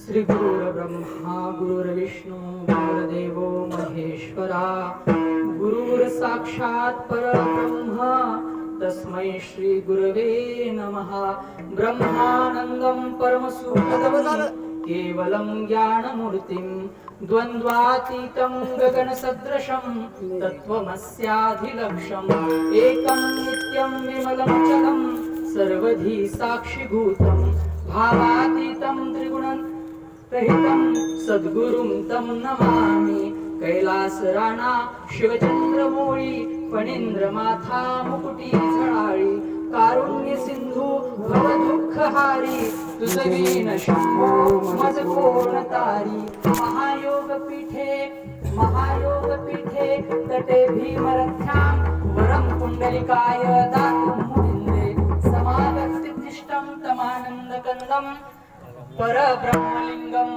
श्री गुरुर्ब्रह्मा गुरुर्विष्णू गुरुर्देवो महेश्वरा गुरुर् साक्षात् परब्रह्म तस्मै श्री गुरवे नमः। ब्रह्मानंदं परमसुखदं केवलं ज्ञानमूर्तिं द्वन्द्वातीतं गगनसदृशं तत्त्वमस्याधिलक्ष्यम् एकं नित्यं विमलमचलं सर्वधी साक्षिभूतं भावातीतं त्रिगुणं रहितं सद्गुरुं तं नमामि। कैलास राणा शिवचंद्रमौळी फणींद्रमाथा मुकुटी झळाळी कारुण्य सिंधू भवदुःखहारी तुझवीन शंभो मज कोण तारी। महायोग पीठे तटे भीमरथ्यां वरं कुंडलिकाय दातुं मुनिन्द्रे समागत्तिष्ठं तमानन्दकन्दं परब्रह्मलिंगं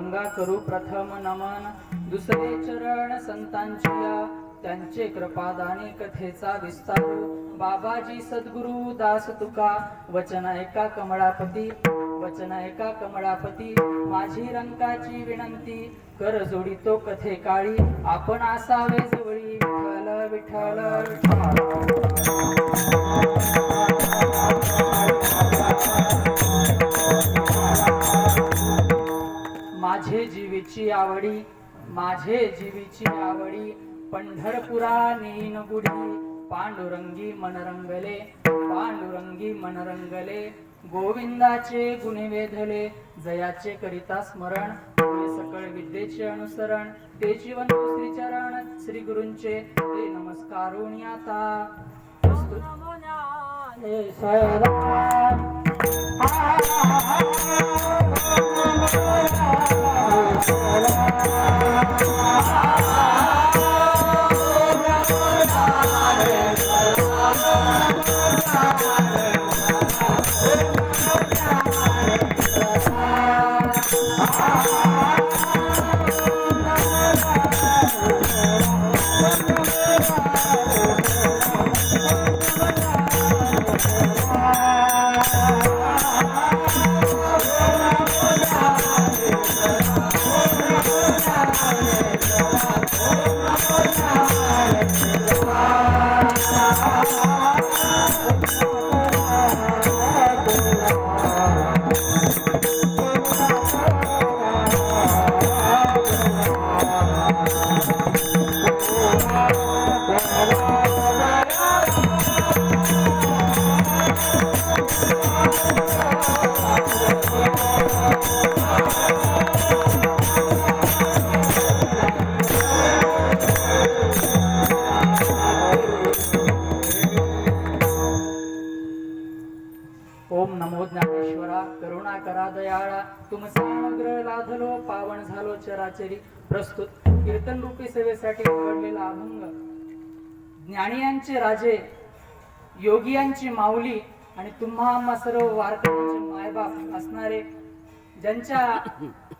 गंगा करू प्रथम नमन, दुसरे चरण संतांची त्यांचे कृपादानी कथेचा विस्तारू, बाबाजी सद्गुरु दास तुका, वचन ऐका कमळापती, वचन ऐका कमळापती, माझी रंकाची विनंती, कर जोडितो कथे काळी, आपण असावे जवळी, विठ्ठल विठ्ठल माझे जीवीची आवडी, माझे जीवीची आवडी, पंढरपुरा नेईन गुढी, पांडुरंगी मनरंगले, पांडुरंगी मनरंगले, गोविंदाचे गुणे वेधले, जयाचे करिता स्मरण, सकळ विद्येचे अनुसरण, ते जीवन श्री चरण, श्री गुरूंचे ते नमस्कारून आता ओम नमो ज्ञानेश्वरा, करुणा करा दयाळा, तुम सामग्र लाधलो, पावन झालो चराचरी. प्रस्तुत कीर्तन रूपी सेवेसाठी निवडलेला अभंग ज्ञानियांचे राजे, योगियांची माऊली आणि तुम्हा आम्हा सर्व वारकऱ्यांचे मायबाप असणारे, ज्यांच्या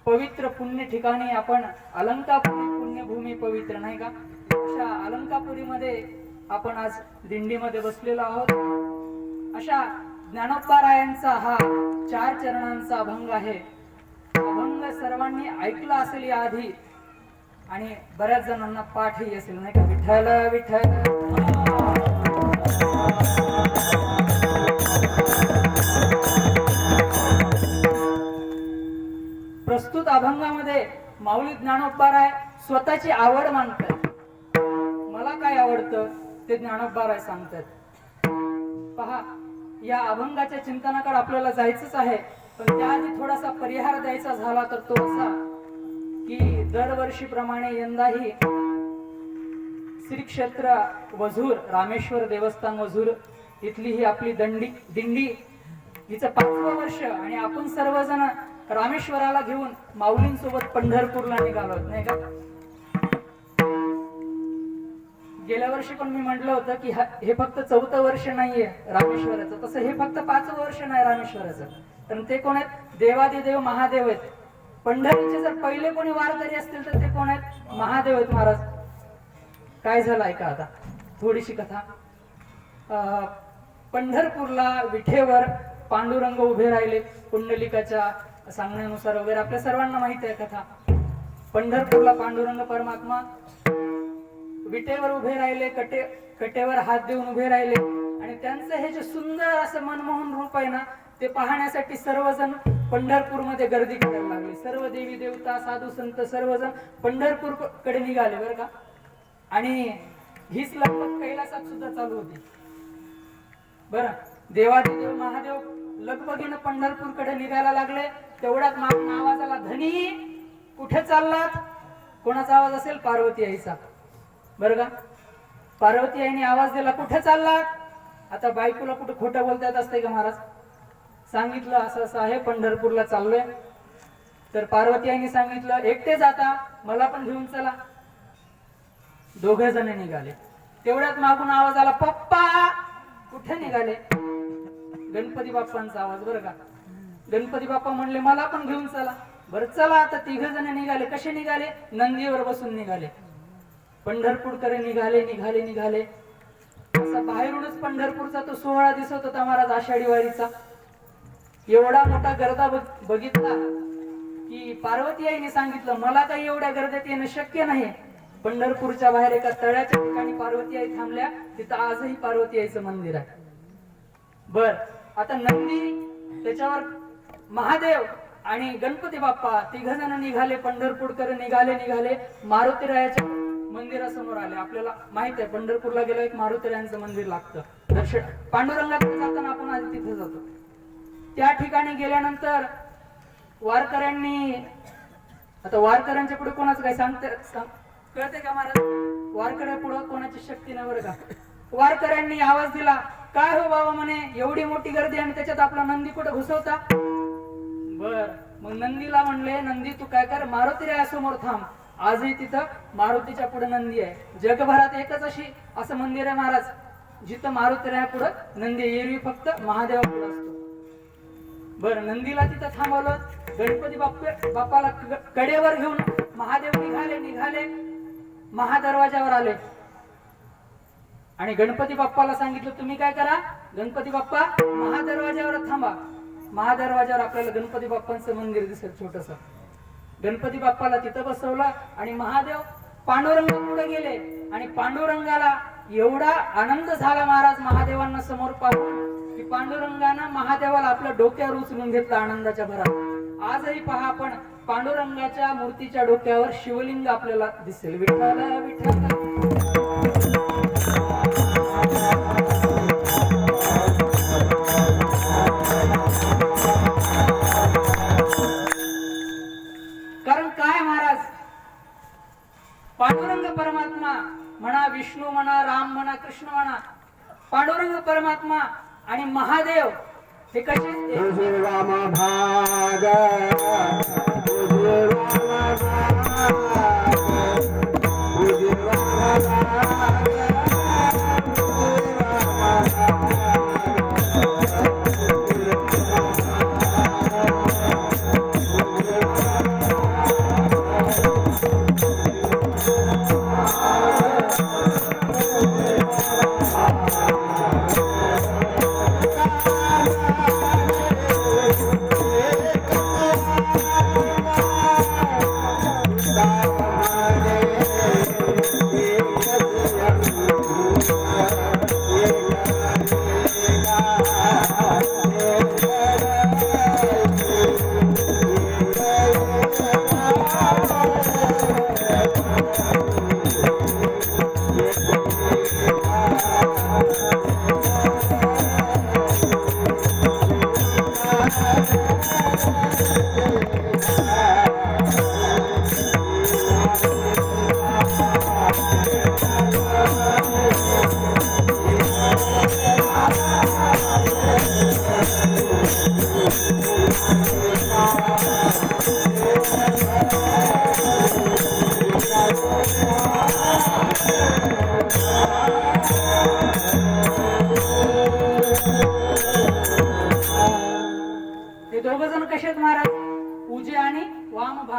पवित्र पुण्य ठिकाणी आपण अलंकापुरी पुण्यभूमी पवित्र नाही का, अशा अलंकापुरीमध्ये आपण आज दिंडीमध्ये बसलेलो आहोत. अशा ज्ञानोबारायांचा हा 4 चरणांचा अभंग आहे. अभंग सर्वांनी ऐकला असेल याआधी आणि बऱ्याच जणांना पाठही असेल नाही का. विठ्ठल विठ्ठल प्रस्तुत अभंगामध्ये माऊली ज्ञानोबाराय स्वतःची आवड मानतात. मला काय आवडतं ते ज्ञानोबाराय सांगतात. पहा, या अभंगाच्या चिंतनाकडे आपल्याला जायचंच आहे, पण त्याआधी थोडासा परिहार द्यायचा झाला तर तो असा की दरवर्षीप्रमाणे यंदाही श्री क्षेत्र वझूर, रामेश्वर देवस्थान वझूर इथली ही आपली दिंडी हिचं 5वं वर्ष आणि आपण सर्वजण रामेश्वराला घेऊन माऊलींसोबत पंढरपूरला निघालो नाही का. गेल्या वर्षी पण मी म्हटलं होतं की हे फक्त 4थं वर्ष नाहीये रामेश्वराचं, तसं हे फक्त 5वं वर्ष नाही रामेश्वराचं. तर ते कोण आहेत? देवादिदेव महादेव आहेत. पंढरीचे जर पहिले कोणी वारकरी असतील तर ते कोण आहेत? महादेव आहेत महाराज. काय झालं ऐका आता थोडीशी कथा. पंढरपूरला विठेवर पांडुरंग उभे राहिले. पुंडलिकाच्या सांगण्यानुसार वगैरे आपल्या सर्वांना माहिती आहे कथा. पंढरपूरला पांडुरंग परमात्मा विटेवर उभे राहिले, कटेवर हात देऊन उभे राहिले आणि त्यांचं हे जे सुंदर असं मनमोहन रूप आहे ना, ते पाहण्यासाठी सर्वजण पंढरपूरमध्ये गर्दी करायला लागले. सर्व देवी देवता साधू संत सर्वजण पंढरपूर कडे निघाले बरं का. आणि हीच लगबग कैलासात सुद्धा चालू होती बरं. देवादिदेव महादेव लगबगीनं पंढरपूरकडे निघायला लागले. तेवढ्यात मागून आवाज आला, धनी कुठे चाललात? कोणाचा आवाज असेल? पार्वती आईचा बरं का. पार्वती आईने आवाज दिला, कुठे चाललात? आता बायकोला कुठे खोटं बोलता येत असते का महाराज. सांगितलं असं असं आहे, पंढरपूरला चाललोय. तर पार्वती आईने सांगितलं, एकटे जाता? मला पण घेऊन चला. 2 जण निघाले. तेवढ्यात मागून आवाज आला, पप्पा कुठे निघाले? गणपती बाप्पांचा आवाज बरं का. गणपती बाप्पा म्हणले, मला पण घेऊन चला. बरं चला आता 3 जण निघाले. कसे निघाले? नंदीवर बसून निघाले. पंढरपूरकडे निघाले. असा बाहेरूनच पंढरपूरचा तो सोहळा दिसत होता महाराज, आषाढी वारीचा. एवढा मोठा गर्दा बघितला की पार्वती आईने सांगितलं, मला काही एवढ्या गर्दीत येणं शक्य नाही. पंढरपूरच्या बाहेर एका तळ्याच्या ठिकाणी पार्वती आई थांबल्या. तिथं आजही पार्वती आईचं मंदिर आहे. बर, आता नंदी, त्याच्यावर महादेव आणि गणपती बाप्पा 3 जण निघाले. पंढरपूरकडे निघाले. मारुतीरायाच्या मंदिरासमोर आले. आपल्याला माहित आहे पंढरपूरला गेलो एक मारुतीरायांचं मंदिर लागतं. दर्शन पांडुरंगाकडे जाताना आपण आधी तिथे जातो. त्या ठिकाणी गेल्यानंतर वारकऱ्यांनी, आता वारकऱ्यांच्या पुढे कोणाचं काय कळते का महाराज? वारकऱ्या पुढे कोणाची शक्ती नाही बरं का. वारकऱ्यांनी आवाज दिला, काय हो बाबा म्हणे, एवढी मोठी गर्दी आणि त्याच्यात आपला नंदी कुठे घुसवता? बर, मग नंदीला म्हणले, नंदी तू काय कर, मारुतीरायासमोर थांब. आजही तिथं मारुतीच्या पुढे नंदी आहे. जगभरात एकच असं मंदिर आहे महाराज जिथं मारुतीराया पुढे नंदी, एरवी फक्त महादेवा पुढे असतो. बर, नंदीला तिथं थांबवलं. गणपती बाप्पाला कडेवर घेऊन महादेव निघाले. महादरवाजावर आले आणि गणपती बाप्पाला सांगितलं, तुम्ही काय करा, गणपती बाप्पा महादरवाजावर थांबा. महादरवाजावर आपल्याला गणपती बाप्पांचं मंदिर दिसेल छोटस. गणपती बाप्पाला तिथं बसवलं आणि महादेव पांडुरंग पुढे गेले. आणि पांडुरंगाला एवढा आनंद झाला महाराज महादेवांना समोर पाहून की पांडुरंगानं महादेवाला आपल्या डोक्यावर उचलून घेतलं आनंदाच्या भरात. आजही पहा आपण पांडुरंगाच्या मूर्तीच्या डोक्यावर शिवलिंग आपल्याला दिसेल. विठ्ठल विठ्ठल. कारण काय महाराज, पांडुरंग परमात्मा म्हणा, विष्णू म्हणा, राम म्हणा, कृष्ण म्हणा, पांडुरंग परमात्मा आणि महादेव हे कसे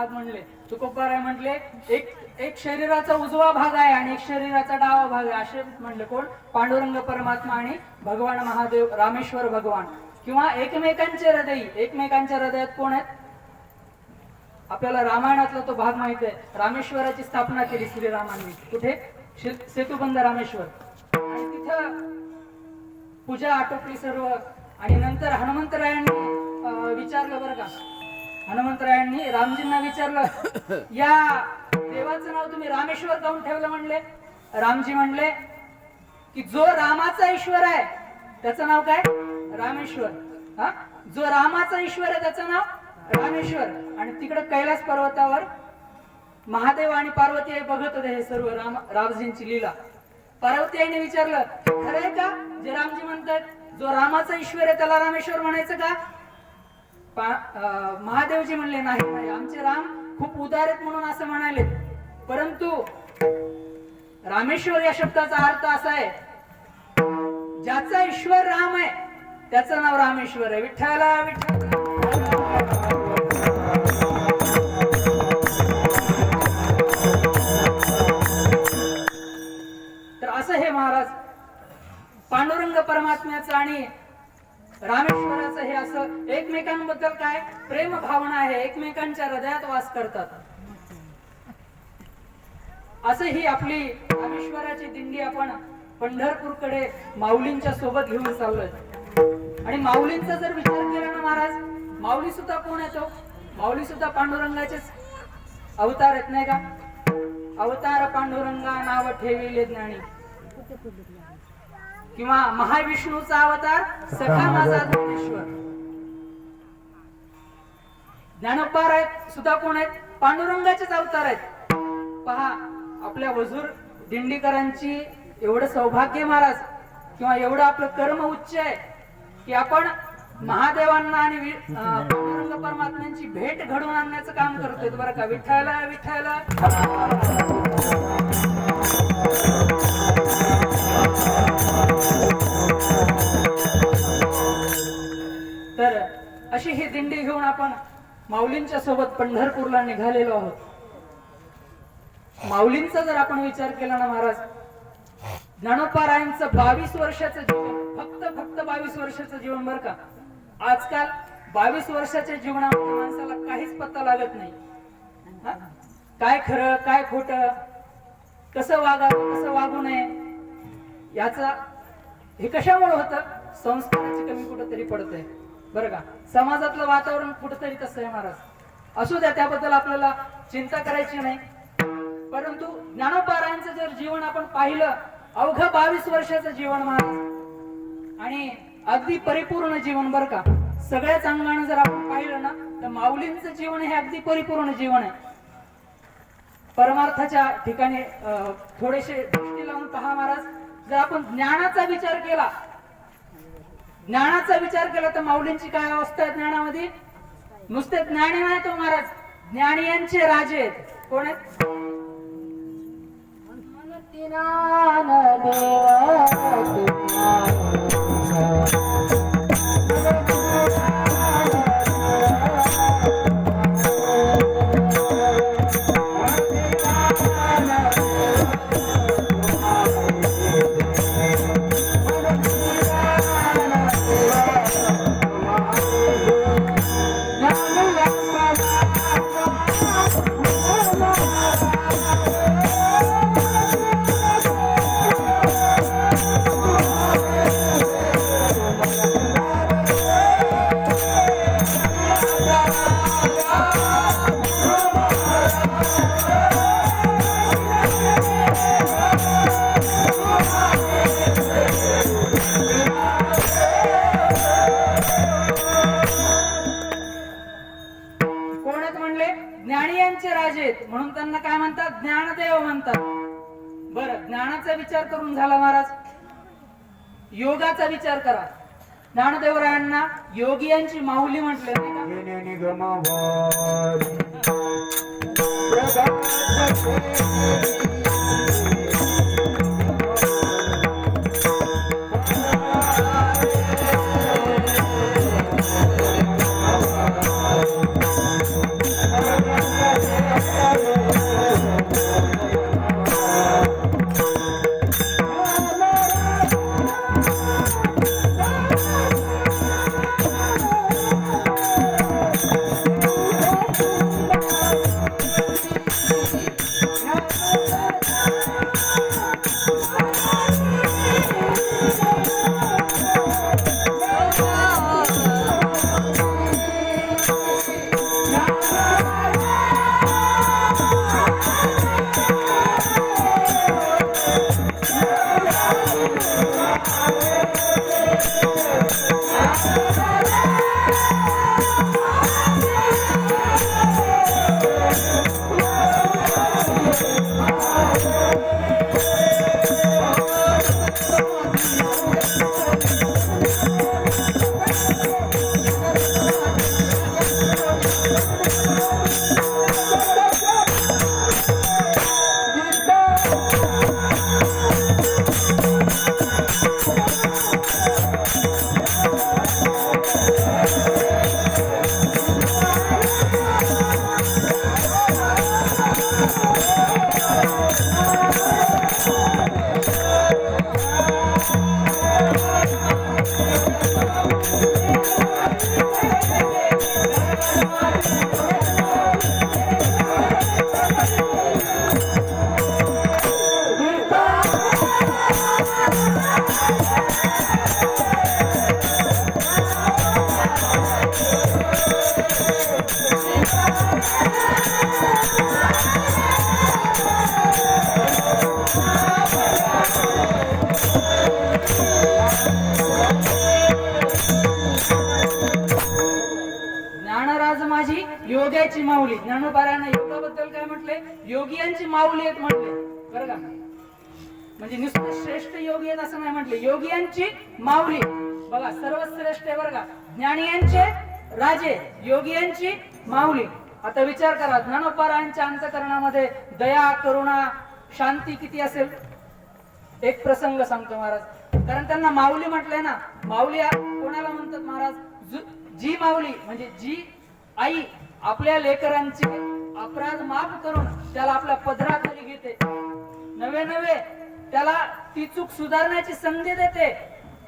म्हणले. तुकोबाराय म्हटले एक शरीराचा उजवा भाग आहे आणि एक शरीराचा डावा भाग आहे. असे म्हणले कोण? पांडुरंग परमात्मा आणि भगवान महादेव रामेश्वर भगवान. किंवा एकमेकांचे हृदय, एकमेकांच्या हृदयात कोण आहेत? आपल्याला रामायणातला तो भाग माहिती आहे. रामेश्वराची स्थापना केली श्रीरामांनी. कुठे? सेतुबंध रामेश्वर. आणि तिथं पूजा आटोपली सर्व. आणि नंतर हनुमंतरायांनी विचारलं बरं का, हनुमंतरायांनी रामजींना विचारलं, या देवाचं नाव तुम्ही रामेश्वर काऊन ठेवलं? म्हणले. रामजी म्हणले की जो रामाचा ईश्वर आहे त्याचं नाव काय? रामेश्वर. हा, जो रामाचा ईश्वर आहे त्याचं नाव रामेश्वर. आणि तिकडे कैलास पर्वतावर महादेव आणि पार्वती आई बघत होते हे सर्व रामजींची लीला. पार्वती आईने विचारलं, खरंय का जे रामजी म्हणतात, जो रामाचा ईश्वर आहे त्याला रामेश्वर म्हणायचं का? महादेवजी म्हणले, नाही नाही, आमचे राम खूप उदार आहेत म्हणून असं म्हणाले. परंतु रामेश्वर या शब्दाचा अर्थ असा आहे, ज्याचा ईश्वर राम आहे त्याचं नाव रामेश्वर आहे. विठ्ठला विठ्ठला. पांडुरंगाचं आणि रामेश्वराचं हे असं एकमेकांबद्दल काय प्रेम भावना आहे, एकमेकांच्या हृदयात वास करतात. असं ही आपली रामेश्वराची दिंडी आपण पंढरपूरकडे माऊलींच्या सोबत घेऊन चाललोय. आणि माऊलींचा जर विचार केला ना महाराज, माऊली सुद्धा कोण येतो? माऊली सुद्धा पांडुरंगाचेच अवतार आहेत नाही का? अवतार पांडुरंगा नाव ठेविले ज्ञानी, किंवा महाविष्णूचा अवतार सखा माझा ज्ञानेश्वर. ज्ञानोबा आहेत सुद्धा कोण आहेत? पांडुरंगाचेच अवतार आहेत. पहा आपल्या वजूर दिंडीकरांची एवढं सौभाग्य महाराज, किंवा एवढं आपलं कर्म उच्च आहे की आपण महादेवांना आणि पांडुरंग परमात्म्यांची भेट घडवून आणण्याचं काम करतोय बरं का. विठ्ठल विठ्ठल. तर अशी ही दिंडी घेऊन आपण माऊलींच्या सोबत पंढरपूरला निघालेलो आहोत. माऊलींचा जर आपण विचार केला ना महाराज, ज्ञानोबारायांचं 22 वर्षाचं जीवन, फक्त 22 वर्षाचं जीवन बरं का. आजकाल 22 वर्षाच्या जीवनामध्ये माणसाला काहीच पत्ता लागत नाही. काय खरं काय खोटं, कसं वागावं कसं वागू नये, याचा हे कशामुळे होतं? संस्काराची कमी कुठंतरी पडत आहे बरं का. समाजातलं वातावरण कुठंतरी तसं आहे महाराज. असू द्या, त्याबद्दल आपल्याला चिंता करायची नाही. परंतु ज्ञानोबारायांचं जर जीवन आपण पाहिलं, अवघं 22 वर्षाचं जीवन महाराज, आणि अगदी परिपूर्ण जीवन बरं का. सगळ्याच अंगाने जर आपण पाहिलं ना, तर माऊलींचं जीवन हे अगदी परिपूर्ण जीवन आहे. परमार्थाच्या ठिकाणी थोडेसे दृष्टी लावून पहा महाराज. जर आपण ज्ञानाचा विचार केला, तर माऊलींची काय अवस्था आहे ज्ञानामध्ये? नुसते ज्ञानी नाही तो महाराज, ज्ञानियांचे राजे आहेत. कोण आहेत? म्हणून त्यांना काय म्हणतात? ज्ञानदेव म्हणतात. बरं, ज्ञानाचा विचार करून झाला महाराज, योगाचा विचार करा. ज्ञानदेवरायांना योगियांची माऊली म्हटले नाही का? बद्दल काय म्हटले? योगियांची माऊली आहेत म्हटले, बरं का? म्हणजे नुसतं श्रेष्ठ योगी आहेत असं नाही म्हटले, योगियांची माऊली. बघा, सर्वश्रेष्ठ आहे बरं का, ज्ञानियांचे राजे, योगियांची माऊली. आता विचार करा, ज्ञानोपारायणच्या अंतःकरणामध्ये दया, करुणा, शांती किती असेल? एक प्रसंग सांगतो महाराज, कारण त्यांना माऊली म्हटलंय ना. माऊली कोणाला म्हणतात महाराज? जी माऊली म्हणजे जी आई आपल्या लेकरांचे अपराध माफ करून त्याला आपल्या पदराखाली घेते, नवे नवे त्याला ती चूक सुधारण्याची संधी देते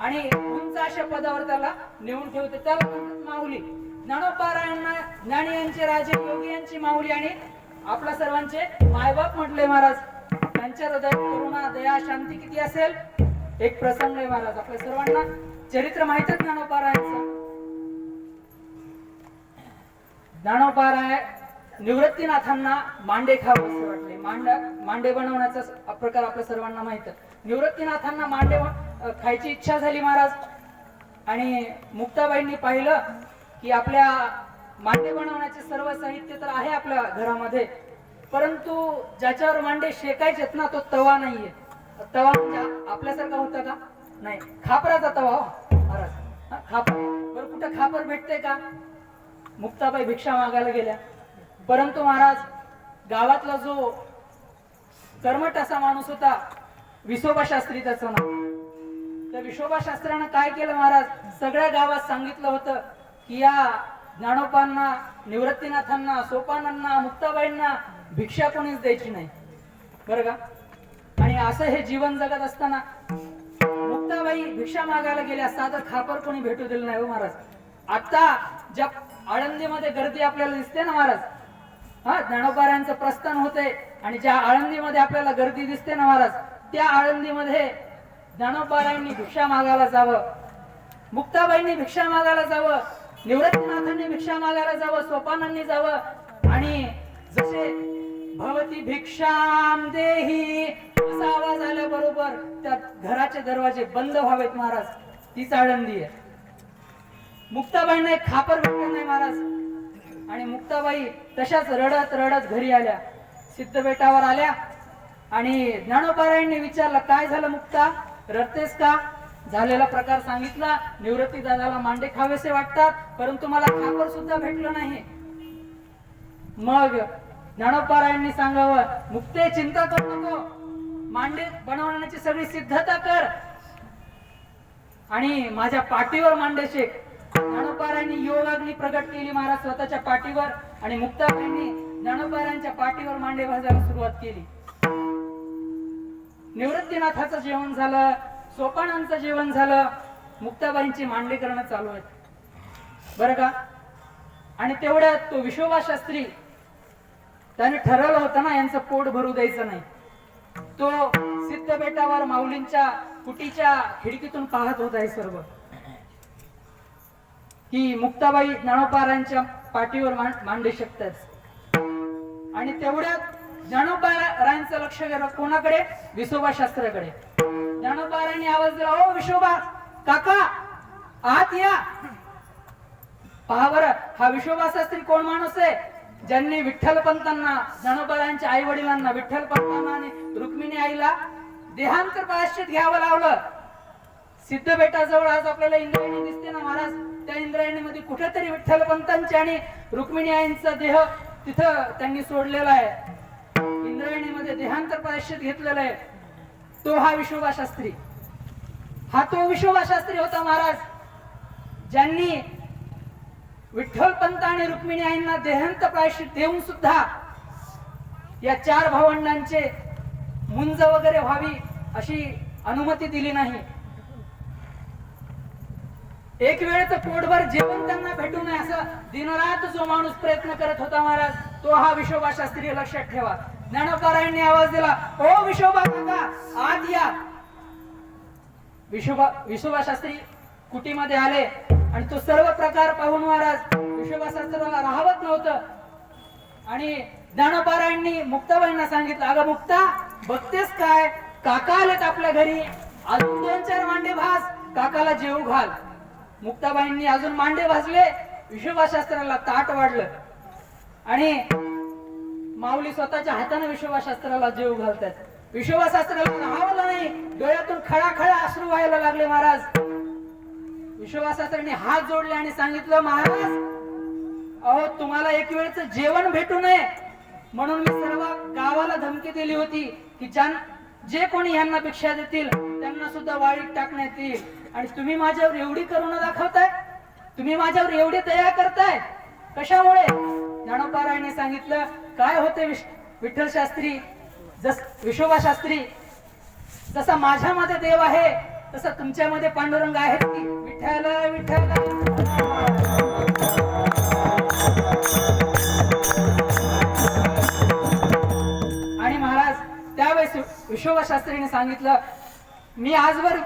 आणि उंच अशा पदावर त्याला नेऊन ठेवते, त्याला म्हणतात माऊली. ज्ञानोपारायणना ज्ञानी यांचे राजे, योगी यांची माऊली आणि आपल्या सर्वांचे मायबाप म्हटले महाराज. त्यांच्या हृदयात करुणा, दया, शांती किती असेल? एक प्रसंग आहे महाराज, आपल्या सर्वांना चरित्र माहित आहे ज्ञानोपारायणचं. ज्ञानोपारायण निवृत्तीनाथांना मांडे खावेसे वाटले. मांडे बनवण्याचा प्रकार आपल्या सर्वांना माहित आहे. निवृत्तीनाथांना मांडे खायची इच्छा झाली महाराज, आणि मुक्ताबाईंनी पाहिलं की आपल्या मांडे बनवण्याचे सर्व साहित्य तर आहे आपल्या घरामध्ये, परंतु ज्याच्यावर मांडे शेकायचेत ना तो तवा नाहीये. तवा म्हणजे आपल्यासारखा होता का? नाही, खापराचा तवा हो महाराज. खापर, बरं कुठं खापर भेटते का? मुक्ताबाई भिक्षा मागायला गेल्या, परंतु महाराज गावातला जो कर्मठ असा माणूस होता, विसोबा शास्त्री त्याचं नाव, तर विसोबा शास्त्र्यानं काय केलं महाराज? सगळ्या गावात सांगितलं होतं की या ज्ञानोपांना, निवृत्तीनाथांना, सोपानांना, मुक्ताबाईंना भिक्षा कोणीच द्यायची नाही, बरं का? आणि असं हे जीवन जगत असताना मुक्ताबाई भिक्षा मागायला गेल्या, साधं खापर कोणी भेटू दिलं नाही हो महाराज. आता ज्या आळंदीमध्ये गर्दी आपल्याला दिसते ना महाराज, हा ज्ञानोपारायणचं प्रस्थान होते आणि ज्या आळंदीमध्ये आपल्याला गर्दी दिसते ना महाराज, त्या आळंदीमध्ये ज्ञानोपारायणनी भिक्षा मागायला जावं, मुक्ताबाईंनी भिक्षा मागायला जावं, निवृत्तीनाथांनी भिक्षा मागायला जावं, सोपानांनी जावं, आणि जसे भवती भिक्षाम देही असा आवाज आल्याबरोबर त्या घराचे दरवाजे बंद व्हावेत महाराज. तीच आळंदी आहे. मुक्ताबाईंना एक खापर भेटलं नाही महाराज, आणि मुक्ताबाई तशाच रडत रडत घरी आल्या, सिद्धबेटावर आल्या, आणि ज्ञानोपारायणने विचारलं, काय झालं मुक्ता, रडतेस का? झालेला प्रकार सांगितला. निवृत्ती दादाला मांडे खावेसे वाटतात, परंतु मला खापर सुद्धा भेटलं नाही. मग ज्ञानोपारायणनी सांगावं, मुक्ते चिंता करू नको, मांडे बनवण्याची सगळी सिद्धता कर आणि माझ्या पाठीवर मांडे शेक. ज्ञानोपारायणनी योगाग्नी प्रगट केली महाराज स्वतःच्या पाठीवर, आणि मुक्ताबाईंनी ज्ञानोपारायणच्या पाठीवर मांडे भाजायला सुरुवात केली. निवृत्तीनाथाचं जेवण झालं, सोपानांचं जेवण झालं, मुक्ताबाईंची मांडे करणं चालू आहे, बरं का? आणि तेवढ्यात तो विसोबा शास्त्री, त्याने ठरवलं होतं ना यांचं पोट भरू द्यायचं नाही. तो सिद्धबेटावर माऊलींच्या कुटीच्या खिडकीतून पाहत होता हे सर्व, की मुक्ताबाई ज्ञानोपारायणच्या पाठीवर मांडे शकतात. आणि तेवढ्यात ज्ञानोपारायणचं लक्ष गेलं कोणाकडे? विसोबा शास्त्राकडे. ज्ञानोपारायणी आवाज दिला, ओ विसोबा काका आत या. पहा बरं, हा विसोबा शास्त्री कोण माणूस आहे? ज्यांनी विठ्ठल पंतांना, ज्ञानोपारायणच्या आई वडिलांना, विठ्ठल पंतांना आणि रुक्मिणी आईला देहांतर प्रायश्चित घ्यावं लावलं. सिद्धबेटाजवळ आज आपल्याला इंद्रायणी दिसते ना महाराज, त्या इंद्रायणीमध्ये कुठेतरी विठ्ठल पंतांचे आणि रुक्मिणी आईंचा देह तिथं त्यांनी सोडलेला आहे. इंद्रायणीमध्ये देहांतर प्रायश्चित घेतलेलं आहे. तो हा विसोबा शास्त्री, हा तो विसोबा शास्त्री होता महाराज, ज्यांनी विठ्ठल पंत आणि रुक्मिणी आईंना देहांत प्रायश्चित देऊन सुद्धा या चार भावंडांचे मुंज वगैरे व्हावी अशी अनुमती दिली नाही. एक वेळेचं पोटभर जेवण त्यांना भेटू नये असं दिनरात जो माणूस प्रयत्न करत होता महाराज, तो हा विसोबा शास्त्री, लक्षात ठेवा. ज्ञानोपारायणने आवाज दिला, ओ विसोबा काका आत या. विसोबा शास्त्री कुटीमध्ये आले आणि तो सर्व प्रकार पाहून महाराज विसोबा शास्त्रीला राहवत नव्हतं. आणि ज्ञानोपारायणनी मुक्ताबाईंना सांगितलं, अगं मुक्ता बघतेस काय, काका आलेत आपल्या घरी, अजून 2-4 मांडे भाज, काकाला जेवू घाल. मुक्ताबाईंनी अजून मांडे भाजले, विसोबा शास्त्राला ताट वाढलं आणि माऊली स्वतःच्या हाताने विश्वभा शास्त्राला जीव घालतात. विश्वभा शास्त्राला राहावलं नाही, डोळ्यातून खळाखळा अश्रू व्हायला लागले महाराज. विश्वभा शास्त्रीने हात जोडले आणि सांगितलं, महाराज अहो तुम्हाला एक वेळचं जेवण भेटू नये म्हणून मी सर्व गावाला धमकी दिली होती की जे कोणी यांना भिक्षा देतील त्यांना सुद्धा वाळीत टाकण्यात येईल. आणि तुम्ही माझ्यावर एवढी करुणा दाखवताय, तुम्ही माझ्यावर एवढी दया करताय, कशामुळे? ज्ञानोबारायाने सांगितलं, काय होते विठ्ठल शास्त्री, विश्वभा शास्त्री, जसा माझ्यामध्ये देव आहे तसा तुमच्यामध्ये पांडुरंग आहेत की? विठ्ठल विठ्ठल. आणि महाराज त्यावेळेस विश्वभा शास्त्रीने सांगितलं, मी आजवर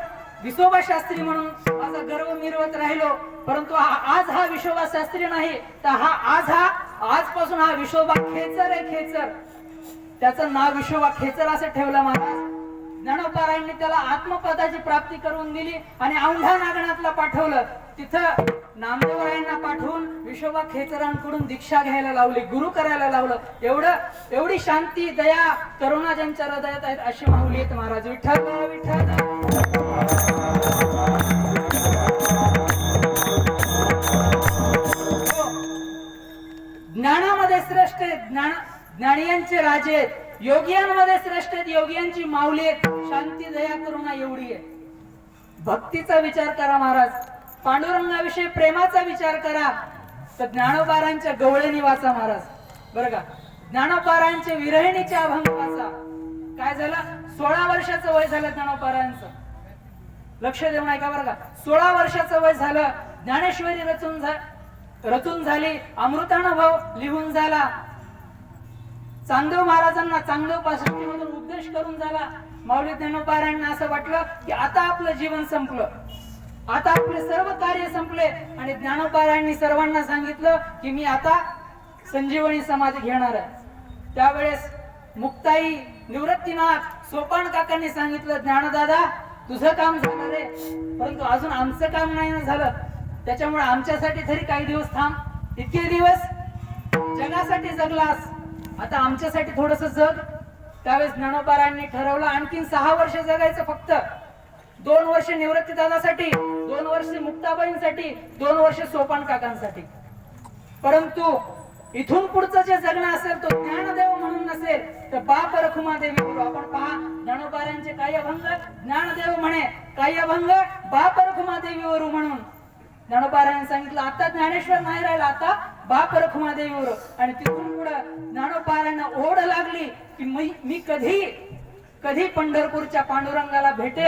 विश्वभा शास्त्री म्हणून माझा गर्व मिरवत राहिलो, परंतु आज हा विश्वभा शास्त्री नाही तर आजपासून हा विश्वभा खेचर आहे, खेचर. त्याचं नाव विश्वभा खेचर असं ठेवलं महाराज. ज्ञानोबारायांनी त्याला आत्मपदाची प्राप्ती करून दिली आणि औंढा नागनाथला पाठवलं. तिथं नामदेवरायांना पाठवून विश्वभा खेचरांकडून दीक्षा घ्यायला लावली, गुरु करायला लावलं. एवढी शांती, दया, करुणा ज्यांच्या हृदयात आहेत अशी माऊली आहेत महाराज. विठ्ठल विठ्ठल. ज्ञानामध्ये श्रेष्ठ ज्ञानियांचे राजे आहेत, योगियांमध्ये श्रेष्ठ आहेत, योगियांची माऊली आहेत. शांती, दया, करुणा एवढी आहे. भक्तीचा विचार करा महाराज, पांडुरंगाविषयी प्रेमाचा विचार करा तर ज्ञानोबारांच्या गवळणी वाचा महाराज. बरं का, ज्ञानोबारांचे विरहिणीचे अभंग वाचा. काय झालं? 16 वर्षाचं वय झालं ज्ञानोबारांचं. लक्ष देऊन ऐका बरं का, 16 वर्षाचं वय झालं. ज्ञानेश्वरी रचून झाली, अमृतानुभव लिहून झाला, चांगदेव महाराजांना चांगदेव पासष्टीमधून उपदेश करून झाला. माऊली ज्ञानोबारायांना असं वाटलं की आता आपलं जीवन संपलं, आता आपले सर्व कार्य संपले. आणि ज्ञानोबारायांनी सर्वांना सांगितलं की मी आता संजीवनी समाधी घेणार आहे. त्यावेळेस मुक्ताई, निवृत्तीनाथ, सोपान काकांनी सांगितलं, ज्ञानदादा तुझं काम झालं रे, परंतु अजून आमचं काम नाही ना झालं, त्याच्यामुळे आमच्यासाठी तरी काही दिवस थांब. इतके दिवस जगासाठी जगलास, आता आमच्यासाठी थोडस जग. त्यावेळेस ज्ञानोबारायांनी ठरवलं आणखीन 6 वर्ष जगायचं, फक्त 2 वर्ष निवृत्ती दादासाठी, 2 वर्ष मुक्ताबाईंसाठी, 2 वर्ष सोपान काकांसाठी. परंतु इथून पुढचं जे जगणं असेल तो ज्ञानदेव म्हणून नसेल तर बाप रखुमादेवी. आपण पहा ज्ञानोबारायांचे काही अभंग ज्ञानदेव म्हणे, काही अभंग बाप रखुमादेवीवर म्हणून. ज्ञानोबारायांनी सांगितलं आता ज्ञानेश्वर नाही राहिला, आता बाप रखुमादेवीवर. आणि तिथून पुढे ज्ञानोबारायांना ओढ लागली की मी कधी पंढरपूरच्या पांडुरंगाला भेटे.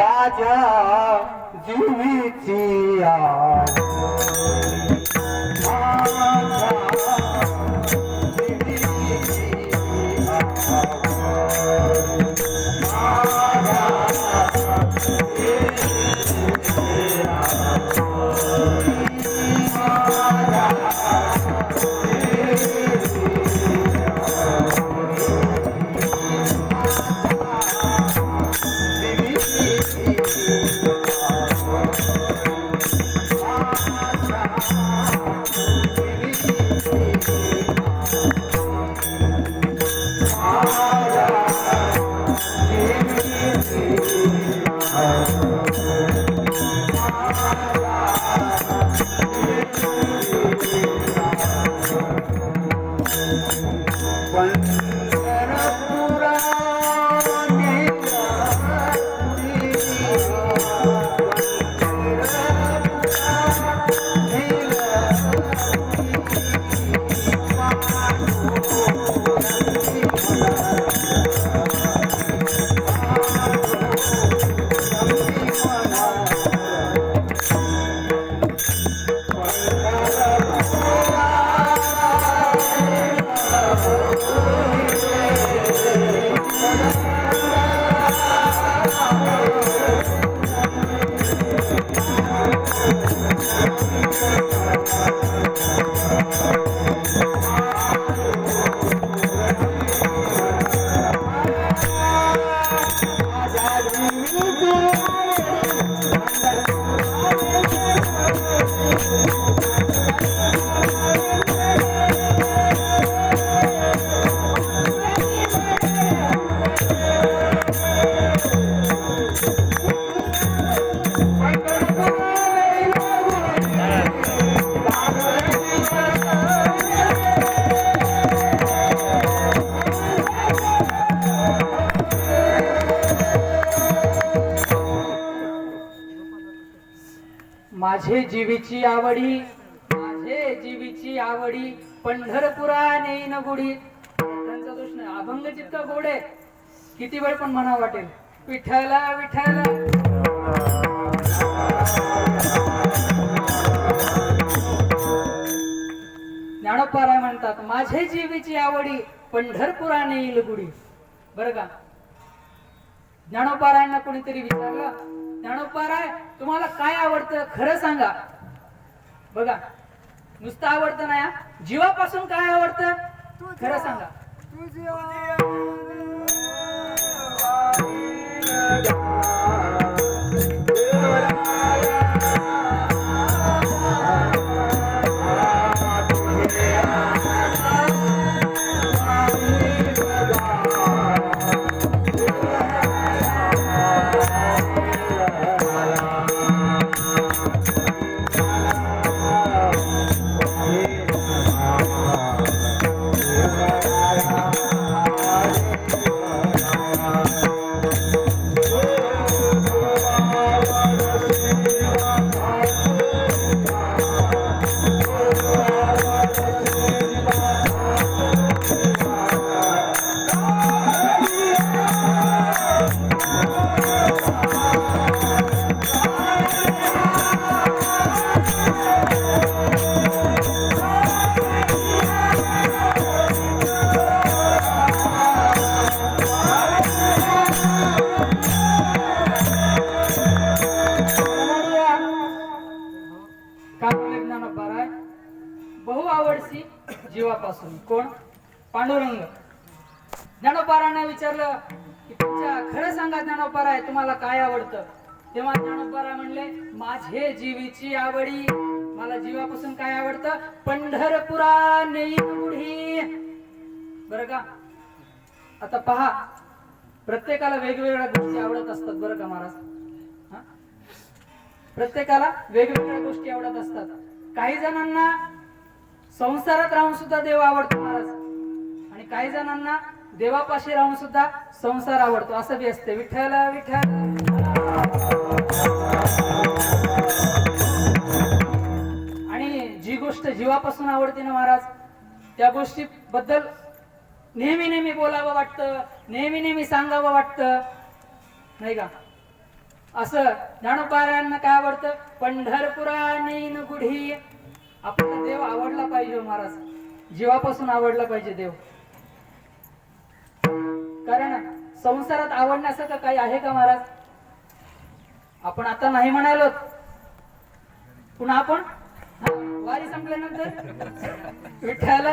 माझे जीवीची आवडी, माझे जीवीची आवडी, पंढरपुरा नेईन गुढी. त्यांचा दोष नाही, अभंग जितका गोड आहे किती वेळ पण म्हणा वाटेल, विठ्ठला विठ्ठला. ज्ञानोबा म्हणतात माझे जीवीची आवडी, पंढरपुरा नेईल गुढी. बरं का, ज्ञानोबा कोणीतरी विचारलं, ज्ञानोबा तुम्हाला काय आवडतं खरं सांगा. बघा, नुसतं आवडतं नाही, जीवापासून काय आवडतं खरं सांगा. बहु आवडसी जीवापासून. कोण? पांडुरंग. ज्ञानोबारांना विचारलं की तुमच्या खरं सांगा ज्ञानोबा तुम्हाला काय आवडतं. तेव्हा ज्ञानोबा म्हणले माझे जीवीची आवडी, मला जीवापासून काय आवडतं, पंढरपुरा नेईन गुढी. बरं का, आता पहा, प्रत्येकाला वेगवेगळ्या गोष्टी आवडत असतात. बरं का महाराज, प्रत्येकाला वेगवेगळ्या गोष्टी आवडत असतात. काही जणांना संसारात राहून सुद्धा देव आवडतो महाराज, आणि काही जणांना देवापाशी राहून सुद्धा संसार आवडतो, असं बी असते. विठ्ठल विठ्ठल. आणि जी गोष्ट जीवापासून आवडते ना महाराज, त्या गोष्टी बद्दल नेहमी नेहमी बोलावं वाटतं, नेहमी नेहमी सांगावं वाटतं, नाही का. असं ज्ञानोबारायांना काय आवडतं, पंढरपुरा नेईन गुढी. आपल्याला देव आवडला पाहिजे महाराज, जीवापासून आवडला पाहिजे देव. कारण संसारात आवडण्यासारखं काही आहे का महाराज. आपण आता नाही म्हणालो, पुन्हा आपण वारी संपल्यानंतर विठ्ठल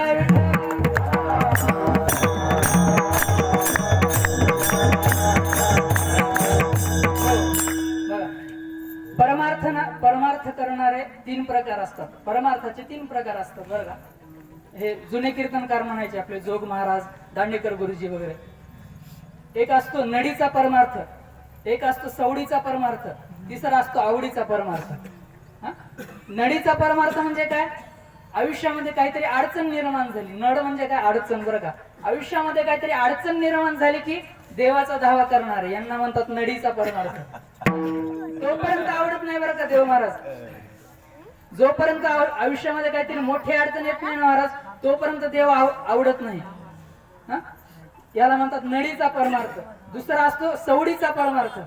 परमार्थ करणारे 3 प्रकार असतात. परमार्थाचे 3 प्रकार असतात. बरं का, हे जुने कीर्तनकार म्हणायचे आपले जोग महाराज, दांडेकर गुरुजी वगैरे. एक असतो नडीचा परमार्थ, एक असतो सवडीचा परमार्थ, तिसरा असतो आवडीचा परमार्थ. नडीचा परमार्थ म्हणजे काय, आयुष्यामध्ये काहीतरी अडचण निर्माण झाली. नड म्हणजे काय, अडचण. बरं का, आयुष्यामध्ये काहीतरी अडचण निर्माण झाली की देवाचा धावा करणारे यांना म्हणतात नडीचा परमार्थ. तोपर्यंत आवडत नाही बरं का देव महाराज. जोपर्यंत आयुष्यामध्ये काहीतरी मोठी अडचण येत नाही महाराज, तोपर्यंत देव आवडत नाही. याला म्हणतात नडीचा परमार्थ. दुसरा असतो सवडीचा परमार्थ.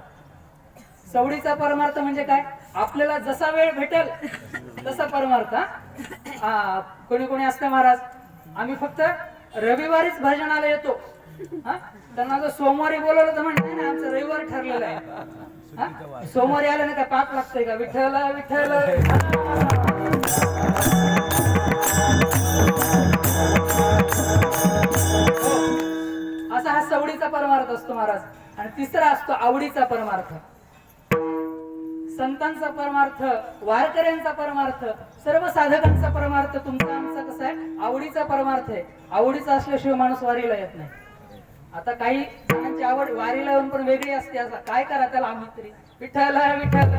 सवडीचा परमार्थ म्हणजे काय, आपल्याला जसा वेळ भेटेल तसा परमार्थ. कोणी कोणी असतं महाराज, आम्ही फक्त रविवारीच भजनाला येतो. त्यांना जर सोमवारी बोलवलं तर म्हणते ना आमचं रविवार ठरलेलं आहे. सोमवारी आलं ना काय पाप लागतंय का, विठ्ठल विठ्ठल. असा हा सवडीचा परमार्थ असतो महाराज. आणि तिसरा असतो आवडीचा परमार्थ. संतांचा परमार्थ, वारकऱ्यांचा परमार्थ, सर्व साधकांचा परमार्थ तुमचा आमचा कसा आहे, आवडीचा परमार्थ आहे. आवडीचा असल्याशिवाय माणूस वारीला येत नाही. आता काही जणांची आवड वारीला येऊन पण वेगळी असते. असं काय करा त्याला आम्ही तरी विठ्ठल विठ्ठल.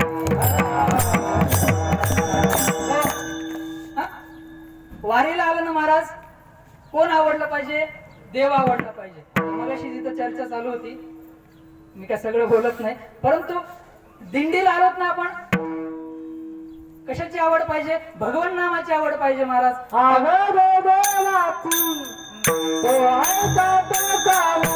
वारीला आलं ना महाराज, कोण आवडलं पाहिजे, देव आवडला पाहिजे. मगाशी तिथं चर्चा चालू होती, मी काय सगळं बोलत नाही, परंतु दिंडीला आलोत ना आपण, कशाची आवड पाहिजे? भगवान नामाची आवड पाहिजे महाराज. आवड देवाची तो ऐकत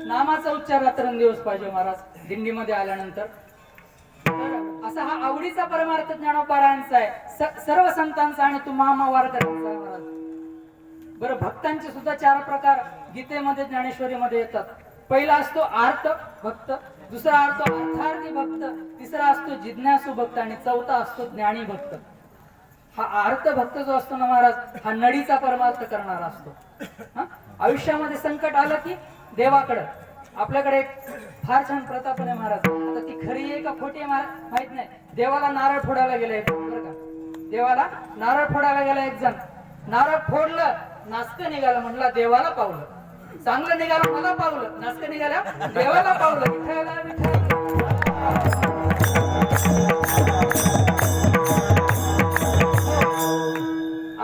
नामाचा उच्चार रात्रंदिवस पाहिजे महाराज दिंडीमध्ये आल्यानंतर. तर असा हा आवडीचा परमार्थ ज्ञानोबारायांचा आहे, सर्व संतांचा आणि तू मामा वारकऱ्यांचा आहे महाराज. बरं, भक्तांचे सुद्धा 4 प्रकार गीतेमध्ये ज्ञानेश्वरीमध्ये येतात. पहिला असतो आर्त भक्त, दुसरा असतो अर्थार्थी भक्त, तिसरा असतो जिज्ञासू भक्त आणि चौथा असतो ज्ञानी भक्त. हा अर्थ भक्त जो असतो ना महाराज, हा नडीचा परमार्थ करणारा असतो. आयुष्यामध्ये संकट आलं की देवाकडं. आपल्याकडे एक फार छान प्रथा पण आहे महाराज, आता ती खरी आहे का खोटी आहे महाराज माहित नाही. देवाला नारळ फोडायला गेला एक बरं का, देवाला नारळ फोडायला गेला एक जण. नारळ फोडलं, नासकं निघालं, म्हणला देवाला पावलं. चांगलं निघालं, मला पावलं. नासकं निघालं, देवाला पावलं. विठ्ठला विठ्ठल.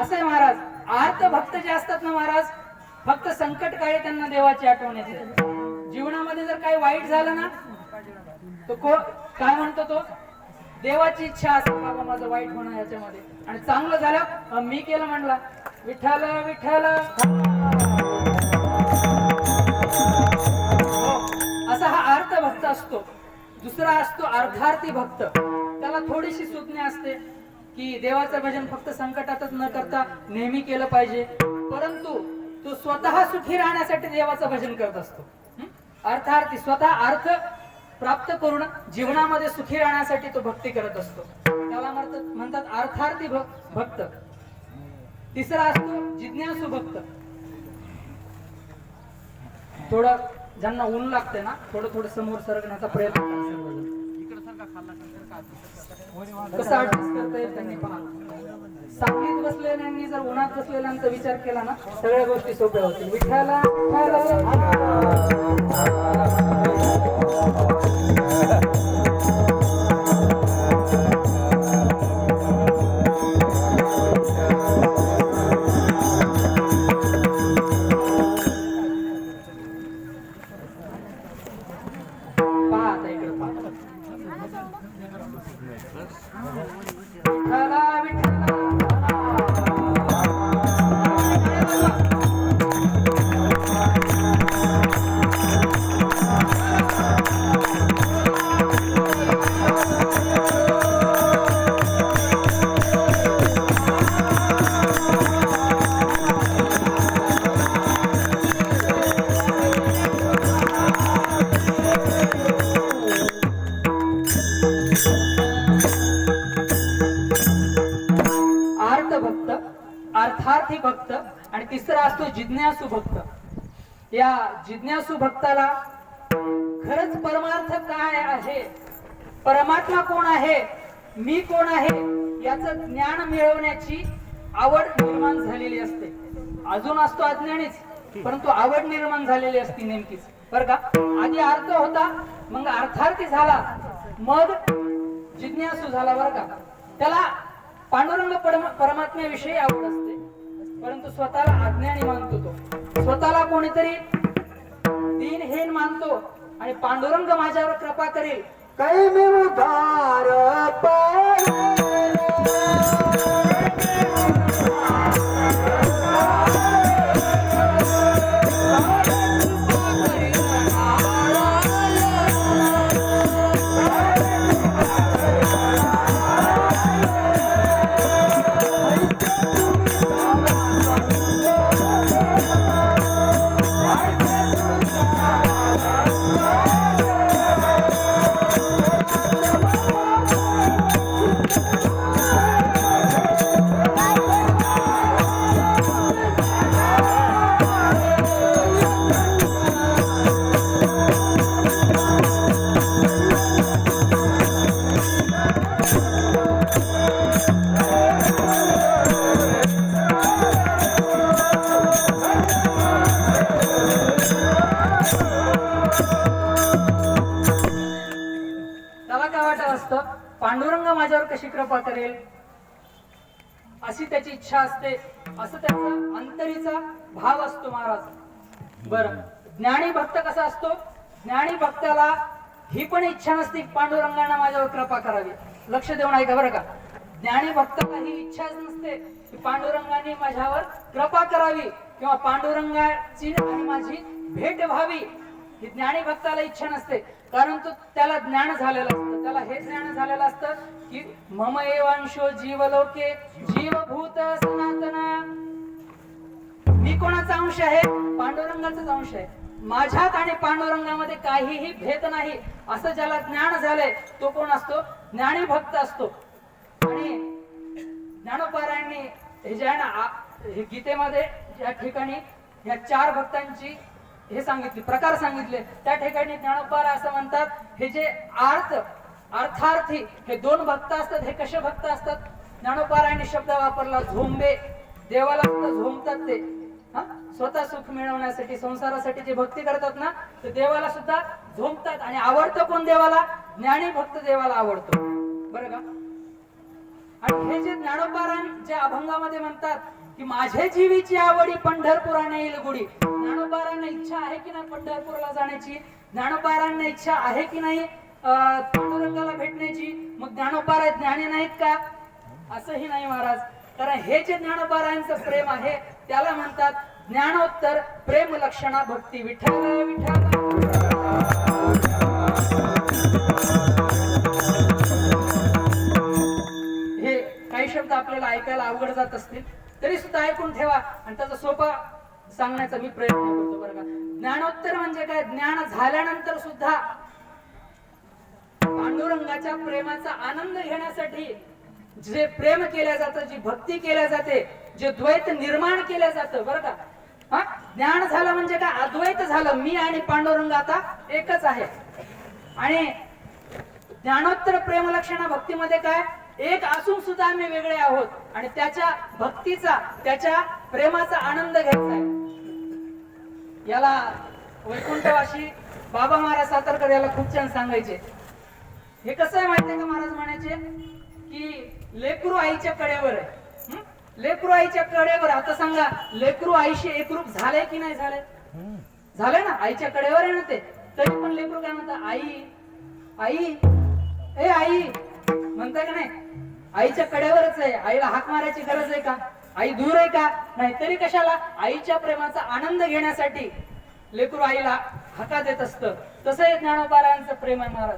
असे महाराज आर्त भक्त जे असतात ना महाराज, फक्त संकट काळी त्यांना देवाची आठवण येते. जीवनामध्ये जर काही वाईट झालं ना, तो काय म्हणतो तो, देवाची इच्छा असते बाबा माझं वाईट होणं याच्यामध्ये, आणि चांगलं झालं मी केलं म्हणला विठ्ठल विठ्ठल. असा हा अर्थ भक्त असतो. दुसरा असतो अर्थार्थी भक्त. त्याला थोडीशी सूचना असते की देवाचं भजन फक्त संकटातच न करता नेहमी केलं पाहिजे, परंतु तो स्वतः सुखी राहण्यासाठी देवाचं भजन करत असतो. अर्थार्थी स्वतः अर्थ प्राप्त करून जीवनामध्ये सुखी राहण्यासाठी तो भक्ती करत असतो, त्याला म्हणतात अर्थार्थी भक्त. तिसरा असतो जिज्ञासू भक्त. थोडं ज्यांना ऊन लागते ना, थोडं समोर सरकण्याचा प्रयत्न कसं ऍडजस्ट करता येईल त्यांनी पहा. सांगलीत बसलेल्यांनी जर उन्हात बसलेल्यांचा विचार केला ना, सगळ्या गोष्टी सोप्या होतील. विठ्ठला अर्थार्थी भक्त आणि तिसरा असतो जिज्ञासू भक्त. या जिज्ञासू भक्ताला खरंच परमार्थ काय आहे, परमात्मा कोण आहे, मी कोण आहे याचं ज्ञान मिळवण्याची आवड निर्माण झालेली असते. अजून असतो अज्ञानीच, परंतु आवड निर्माण झालेली असते नेमकीच बरं का. आधी अर्थ होता, मग अर्थार्थी झाला, मग जिज्ञासू झाला बरं का. त्याला पांडुरंग परमात्म्याविषयी आवड असते, परंतु स्वतःला अज्ञानी मानतो. तो स्वतःला कोणीतरी दीनहीन मानतो आणि पांडुरंग माझ्यावर कृपा करेल काही मी उधार पांडुरंग माझ्यावर कशी कृपा करेल अशी त्याची इच्छा असते, असं त्याचा अंतरीचा भाव असतो महाराज. बरं, ज्ञानी भक्त कसा असतो? ज्ञानी भक्ताला ही पण इच्छा नसते की पांडुरंगाने माझ्यावर कृपा करावी. लक्ष देऊन ऐका बरं का. ज्ञानी भक्ताला ही इच्छाच नसते की पांडुरंगाने माझ्यावर कृपा करावी किंवा पांडुरंगाची आणि माझी भेट व्हावी. ही ज्ञानी भक्ताला इच्छा नसते, कारण तो त्याला ज्ञान झालेलं असतं. त्याला हे ज्ञान झालेलं असतं की मम एवांशो जीवलोके जीवभूत सनातन. मी कोणाचा अंश आहे? पांडुरंगाचाच अंश आहे. माझ्यात आणि पांडुरंगामध्ये काहीही भेद नाही असं ज्याला ज्ञान झालंय तो कोण असतो? ज्ञानी भक्त असतो. आणि ज्ञानोपारायणी हे जे आहे ना, हे गीतेमध्ये या ठिकाणी या 4 भक्तांची हे सांगितले, प्रकार सांगितले. त्या ठिकाणी ज्ञानोपार असं म्हणतात, हे जे अर्थार्थी हे 2 भक्त असतात. हे कसे भक्त असतात? ज्ञानोपारायणी शब्द वापरला, झोंबे. देवाला फक्त झोंबतात ते. स्वतः सुख मिळवण्यासाठी, संसारासाठी जे भक्ती करतात ना, ते देवाला सुद्धा झोंबतात. आणि आवडतं कोण देवाला? ज्ञानी भक्त देवाला आवडतो. बरं का? आणि हे जे ज्ञानोपारायण जे अभंगामध्ये म्हणतात की माझे जीवीची आवडी पंढरपुराने येईल गुढी. ज्ञानोपारायण इच्छा आहे की नाही पंढरपूरला जाण्याची? ज्ञानोपारायण इच्छा आहे की नाही पांडुरंगाला भेटण्याची? मग ज्ञानोपाराय ज्ञानी नाहीत का? असंही नाही महाराज. कारण हे जे ज्ञानोपारायणचं प्रेम आहे त्याला म्हणतात ज्ञानोत्तर प्रेम लक्षणा भक्ती. विठ्ठल विठ्ठल. हे काही शब्द आपल्याला ऐकायला अवघड जात असतील तरी सुद्धा ऐकून ठेवा आणि त्याचा सोपा सांगण्याचा मी प्रयत्न करतो बरं का. ज्ञानोत्तर म्हणजे काय? ज्ञान झाल्यानंतर सुद्धा पांडुरंगाच्या प्रेमाचा आनंद घेण्यासाठी जे प्रेम केलं जातं, जी भक्ती केल्या जाते, जे द्वैत निर्माण केलं जातं बरं का. ज्ञान झालं म्हणजे काय? अद्वैत झालं. मी आणि पांडुरंग आता एकच आहे. आणि ज्ञानोत्तर प्रेमलक्षणा भक्तीमध्ये काय? एक असून सुद्धा आम्ही वेगळे आहोत आणि त्याच्या भक्तीचा, त्याच्या प्रेमाचा आनंद घ्यायचा आहे. याला वैकुंठवासी बाबा महाराज सातारकर याला खूप छान सांगायचे. हे कसं आहे माहितीये का? महाराज म्हणायचे की लेकरू आईच्या कडेवर आहे. लेकरू आईच्या कडेवर. आता सांगा, लेकरू आईशी एकरूप झालंय की नाही झालंय? झालंय ना, आईच्या कडेवर आहे ना ते. तरी पण लेकरू काय म्हणतात? आई आई, ए आई म्हणताय का नाही? आईच्या कडेवरच आहे. आईला हाक मारायची गरज आहे का? आई दूर आहे का? नाही. तरी कशाला? आईच्या प्रेमाचा आनंद घेण्यासाठी लेकरू आईला हाका देत असतं. तसं हे ज्ञानोपारायणचं प्रेम आहे महाराज.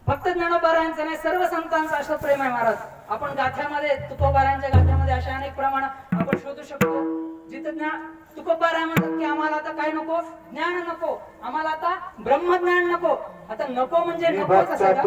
फक्त ज्ञानोपारायणचं नाही, सर्व संतांचं असं प्रेम आहे महाराज. आपण गाथ्यामध्ये, तुकोबारायांच्या गाथ्यामध्ये अशा अनेक प्रमाण आपण शोधू शकतो जिथं तुकोबाराय म्हणतात की आम्हाला आता काय नको? ज्ञान नको, आम्हाला आता ब्रह्मज्ञान नको. आता नको म्हणजे नको कसं का?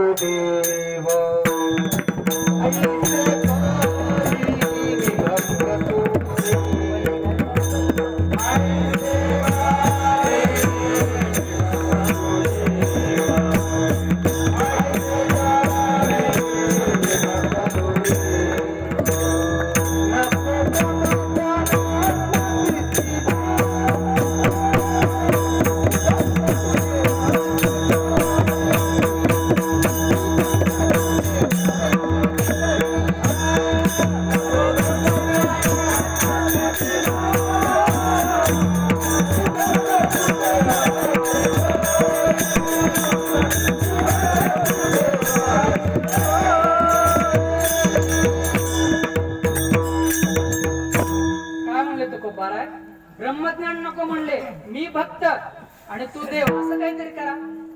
ब्रह्मज्ञान नको म्हणले, मी भक्त आणि तू देव, असं काहीतरी करा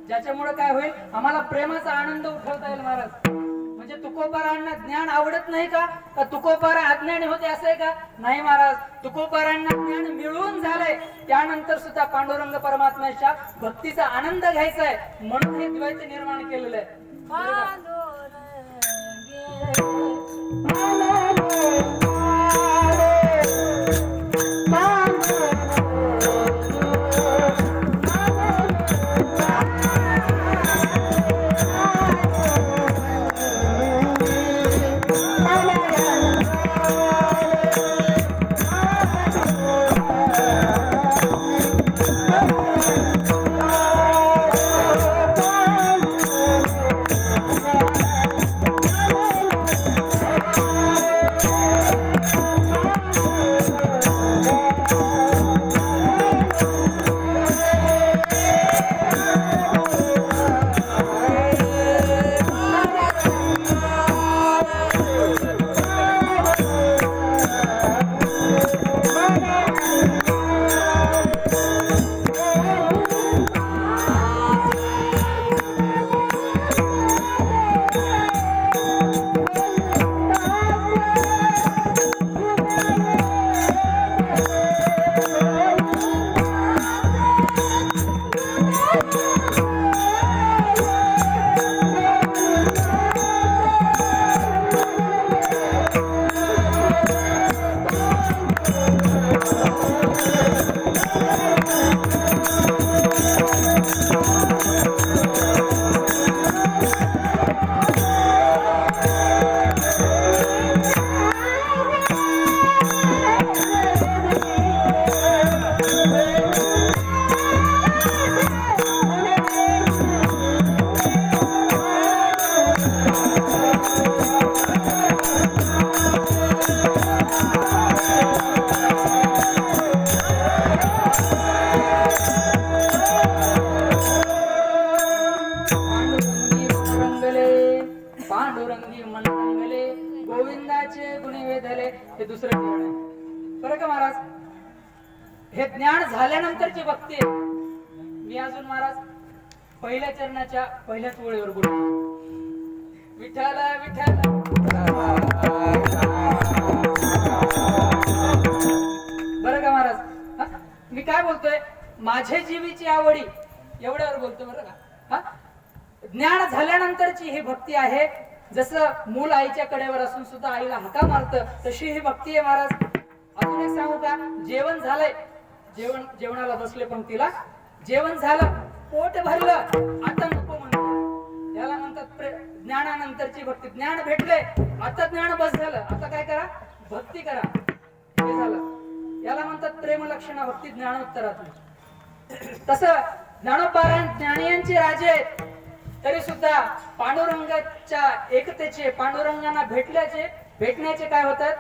ज्याच्यामुळे काय होईल? आम्हाला प्रेमाचा आनंद उठवता येईल महाराज. म्हणजे तुकोबारायांना ज्ञान आवडत नाही का? तुकोबारा अज्ञानी होते असं आहे का? नाही महाराज. तुकोबारायांना ज्ञान मिळून झालंय, त्यानंतर सुद्धा पांडुरंग परमात्म्याच्या भक्तीचा आनंद घ्यायचा आहे म्हणून हे द्वैत निर्माण केलेलं आहे. मन रंगले गोविंदाचे गुणी वेधले, हे दुसरं ज्ञान आहे बरं का महाराज. हे ज्ञान झाल्यानंतरची भक्ती आहे. मी अजून महाराज पहिल्या चरणाच्या पहिल्याच ओळीवर बोलतो. विठ्ठल विठ्ठल बरं का महाराज. हा? मी काय बोलतोय, माझे जीवीची आवडी एवढ्यावर बोलतो बरं का. हा? ज्ञान झाल्यानंतरची ही भक्ती आहे. जसं मूल आईच्या कडेवर असून सुद्धा आईला हाका मारतं, तशी ही भक्ती आहे महाराज. अजून एक सांगू का, जेवण झालंय, जेवणाला बसले पंक्तीला, जेवण झालं, पोट भरलं, आता नको म्हणतो, याला म्हणतात ज्ञानानंतरची भक्ती. ज्ञान भेटले, आता ज्ञान बस झालं, आता काय करा, भक्ती करा, हे झालं, याला म्हणतात प्रेमलक्षणा भक्ती ज्ञानोत्तरातून. तसं ज्ञानोपारायण ज्ञानियांचे राजे आहेत, तरी सुद्धा पांडुरंगाच्या एकतेचे, पांडुरंगांना भेटण्याचे काय होतात,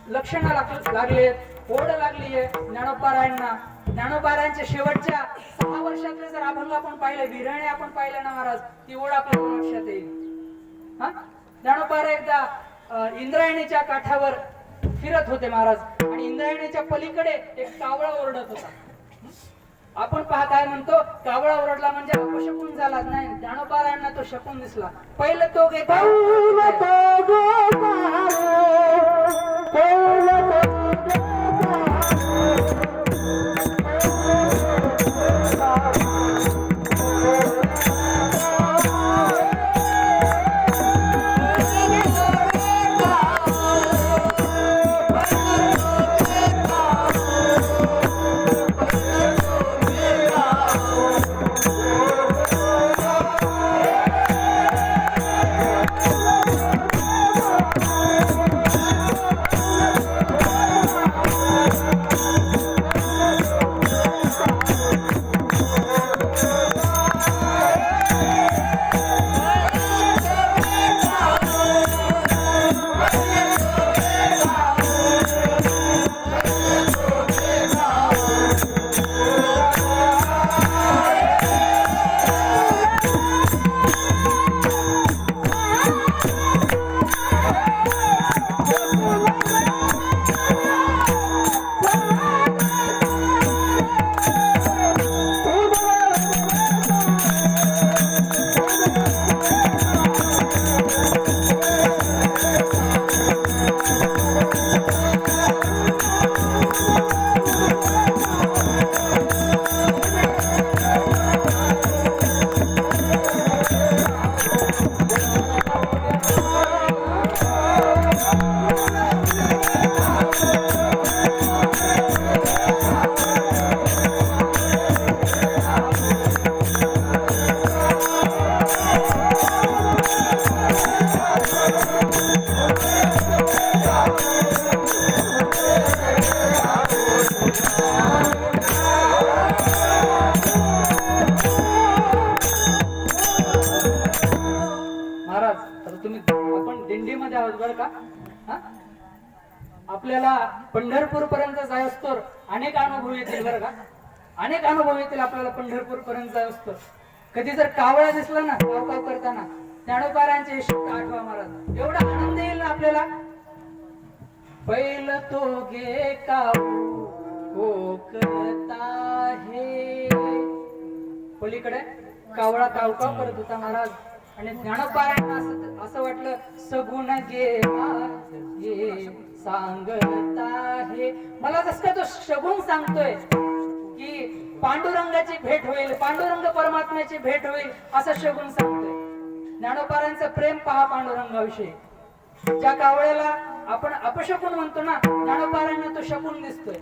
लक्षणं लागले, ओढ लागली आहे ज्ञानोपारायणना. ज्ञानोपारायणच्या शेवटच्या 6 वर्षातले जर अभंग आपण पाहिले, विरहणे आपण पाहिले ना महाराज, ती ओढ आपल्या लक्षात येईल. हा, ज्ञानोपारायण एकदा इंद्रायणीच्या काठावर फिरत होते महाराज, आणि इंद्रायणीच्या पलीकडे एक कावळा ओरडत होता. आपण काय म्हणतो, कावळा ओरडला म्हणजे अपशकुन झाला. नाही, ज्ञानोपारायणना तो शकून दिसला. पहिलं तो दिंडीमध्ये आहोत बरं का. हा, आपल्याला पंढरपूर पर्यंत जायस्तो अनेक अनुभव येतील बरं का. अनेक अनुभव येतील आपल्याला पंढरपूर पर्यंत जायस्तो. कधी जर कावळा दिसला ना काव करताना, ज्ञानोपारायणचे शब्द आठवा महाराज, एवढा आनंद येईल ना आपल्याला. बैल तो गे काऊ करता हे, पलीकडे कावळा काव करत होता महाराज, आणि ज्ञानोपारायण असं वाटलं, सगुण गे सांगता हे. मला जस का तो शगुन सांगतोय की पांडुरंगाची भेट होईल, पांडुरंग परमात्म्याची भेट होईल, असं शगुन सांगतोय. ज्ञानोपारायणचं प्रेम पहा पांडुरंगाविषयी. ज्या कावळ्याला आपण अपशकुन म्हणतो ना, ज्ञानोपारायण तो शकून दिसतोय.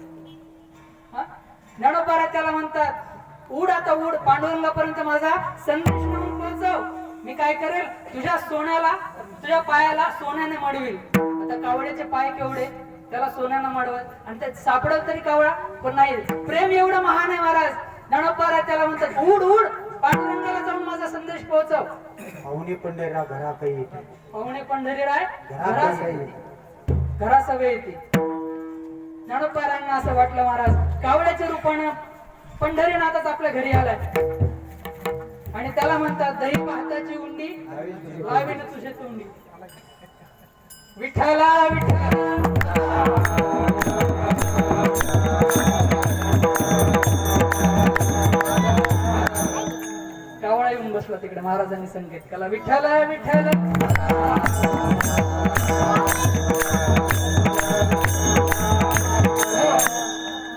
ज्ञानोपारायण त्याला म्हणतात, उड आता उड, पांडुरंगापर्यंत माझा संदेश नेऊन पोहोचव. मी काय करेल, तुझ्या सोन्याला, तुझ्या पायाला सोन्याने मडवील. आता कावळ्याचे पाय केवढे, त्याला सोन्यानं मडवत, आणि ते सापडत तरी कावळा, पण नाही. प्रेम एवढं महान आहे महाराज. ज्ञानोपारायण त्याला म्हणतात, उड उड, पांडुरंगाला जाऊन माझा संदेश पोहोचव. पाहुणे पंढरीराव घरा काही येते, पाहुणे पंढरीराय घरा सवय येते. ज्ञानोपारायणना असं वाटलं महाराज, कावळ्याच्या रूपानं पंढरीनाथच आपल्या घरी आलाय. आणि त्याला म्हणतात दही भाताची उंडी लावीन तुझे तोंडी. विठ्ठला कावळा येऊन बसला तिकडे महाराजांनी संकेत केला. विठ्ठला विठ्ठल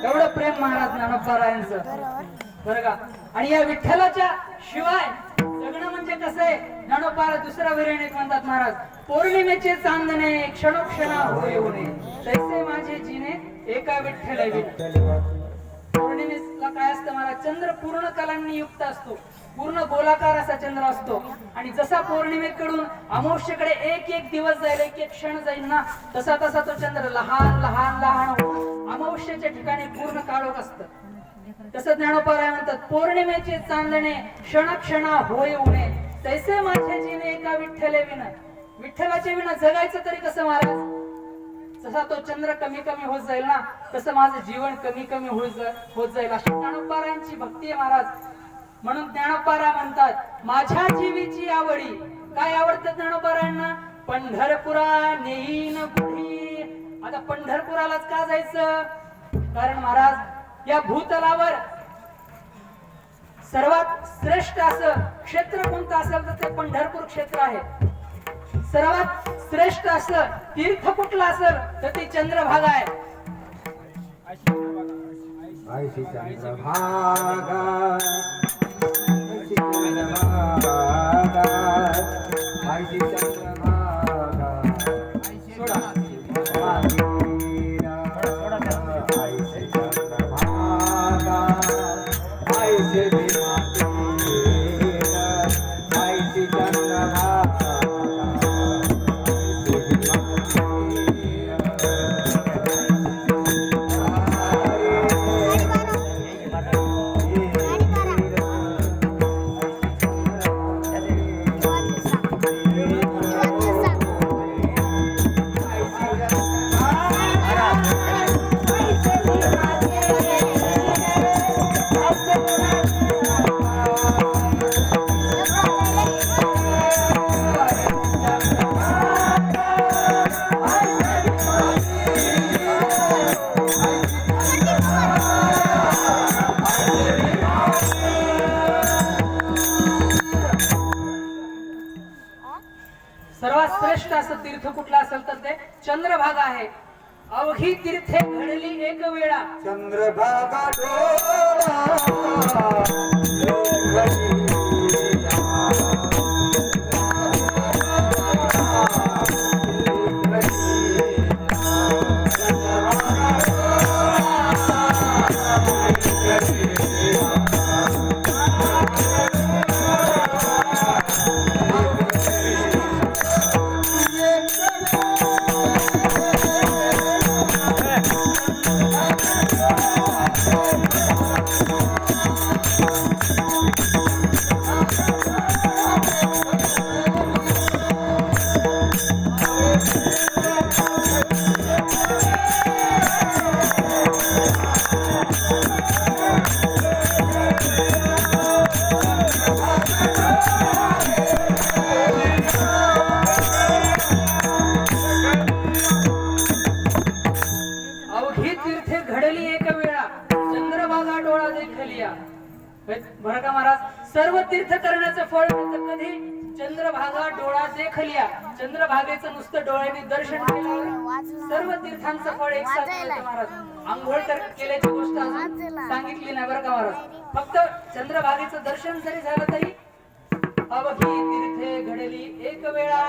एवढं प्रेम महाराज ज्ञानोबारायांचं बरं का. आणि या विठ्ठलाच्या शिवाय जगणं म्हणजे कसं आहे. ज्ञानोबा दुसऱ्या विरहिणीत म्हणतात महाराज, पौर्णिमेचे चांदणे क्षणोक्षणा होऊ नये तैसे माझे जीने एका विठ्ठल विठ्ठल. पौर्णिमेला काय असतं महाराज, चंद्र पूर्ण कलांनी युक्त असतो, पूर्ण गोलाकार असा चंद्र असतो. आणि जसा पौर्णिमेकडून अमावस्येकडे एक एक दिवस जाईल, एक एक क्षण जाईल ना, तसा तसा तो चंद्र लहान लहान लहान होऊन अमावस्येच्या ठिकाणी पूर्ण काळोख असतं. तसं ज्ञानोबाराय म्हणतात, पौर्णिमेचे चांदणे क्षणक्षणा होय उणे तैसे माझे जीने एका विठ्ठले विना. विठ्ठलाचे विना जगायचं तरी कसं महाराज. जसा तो चंद्र कमी कमी होत जाईल ना, तसं माझं जीवन कमी कमी होत जाईल. अशी ज्ञानोबारायांची भक्ती आहे महाराज. म्हणून ज्ञानोबारा म्हणतात, माझ्या जीवीची आवडी. काय आवडतं ज्ञानोबारायांना, पंढरपुरा नेईन गुढी. आता पंढरपुरालाच का जायचं, कारण महाराज या भूतलावर सर्वात श्रेष्ठ असं क्षेत्र कोणतं असेल तर ते पंढरपूर क्षेत्र आहे. सर्वात श्रेष्ठ असं तीर्थ कुठलं असेल तर ती चंद्रभागा आहे. आयशी चंद्रभागा, आयशी चंद्रभागा, आयशी चंद्रभागा. सोडा आयशी चंद्रभागा, आयशी भीमातीर, आयशी चंद्रभागा. सर्वात श्रेष्ठ असं तीर्थ कुठलं असेल तर ते चंद्रभागा आहे. अवघी तीर्थे घडली एक वेळा, चंद्रभागा डोळा बरं का महाराज. सर्व तीर्थ करण्याचं फळ मिळतं कधी, चंद्रभागा डोळा देखलिया. चंद्रभागेचं नुसतं डोळ्यांनी दर्शन केलं सर्व तीर्थांचं फळ एक साथ मिळतं महाराज. आंघोळ केल्याची गोष्ट अजून सांगितली नाही बरं का महाराज. फक्त चंद्रभागेचं दर्शन जरी झालं तरी अवघी तीर्थे घडली एक वेळा,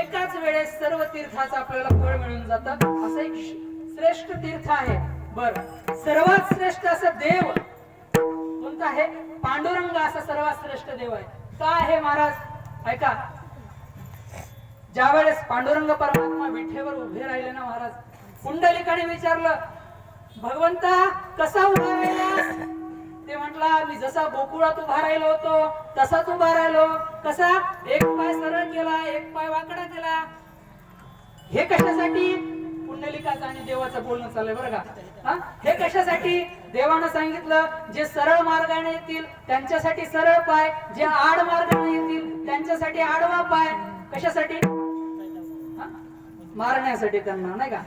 एकाच वेळेस सर्व तीर्थाचं आपल्याला फळ मिळून जातं. असं एक श्रेष्ठ तीर्थ आहे. बर, सर्वात श्रेष्ठ असं देव कोणता आहे, पांडुरंग असा सर्वात श्रेष्ठ देव आहे. का आहे महाराज, ऐका. ज्या वेळेस पांडुरंग परमात्मा विठेवर उभे राहिले ना महाराज, पुंडलिकाने विचारलं, भगवंता कसा उभा राहिलास? ते म्हटला, मी जसा गोकुळात उभा राहिलो होतो तसाच उभा राहिलो. कसा? एक पाय सरळ केला, एक पाय वाकडा केला. हे कशासाठी? पुंडलिकाचं आणि देवाचं बोलणं चाललंय बरं का. हा, हे कशासाठी? देवानं सांगितलं जे सरळ मार्गाने येतील त्यांच्यासाठी सरळ पाय, जे आड मार्गाने येतील त्यांच्यासाठी आडवा पाय. कशासाठी? हा? मारण्यासाठी त्यांना, नाही का.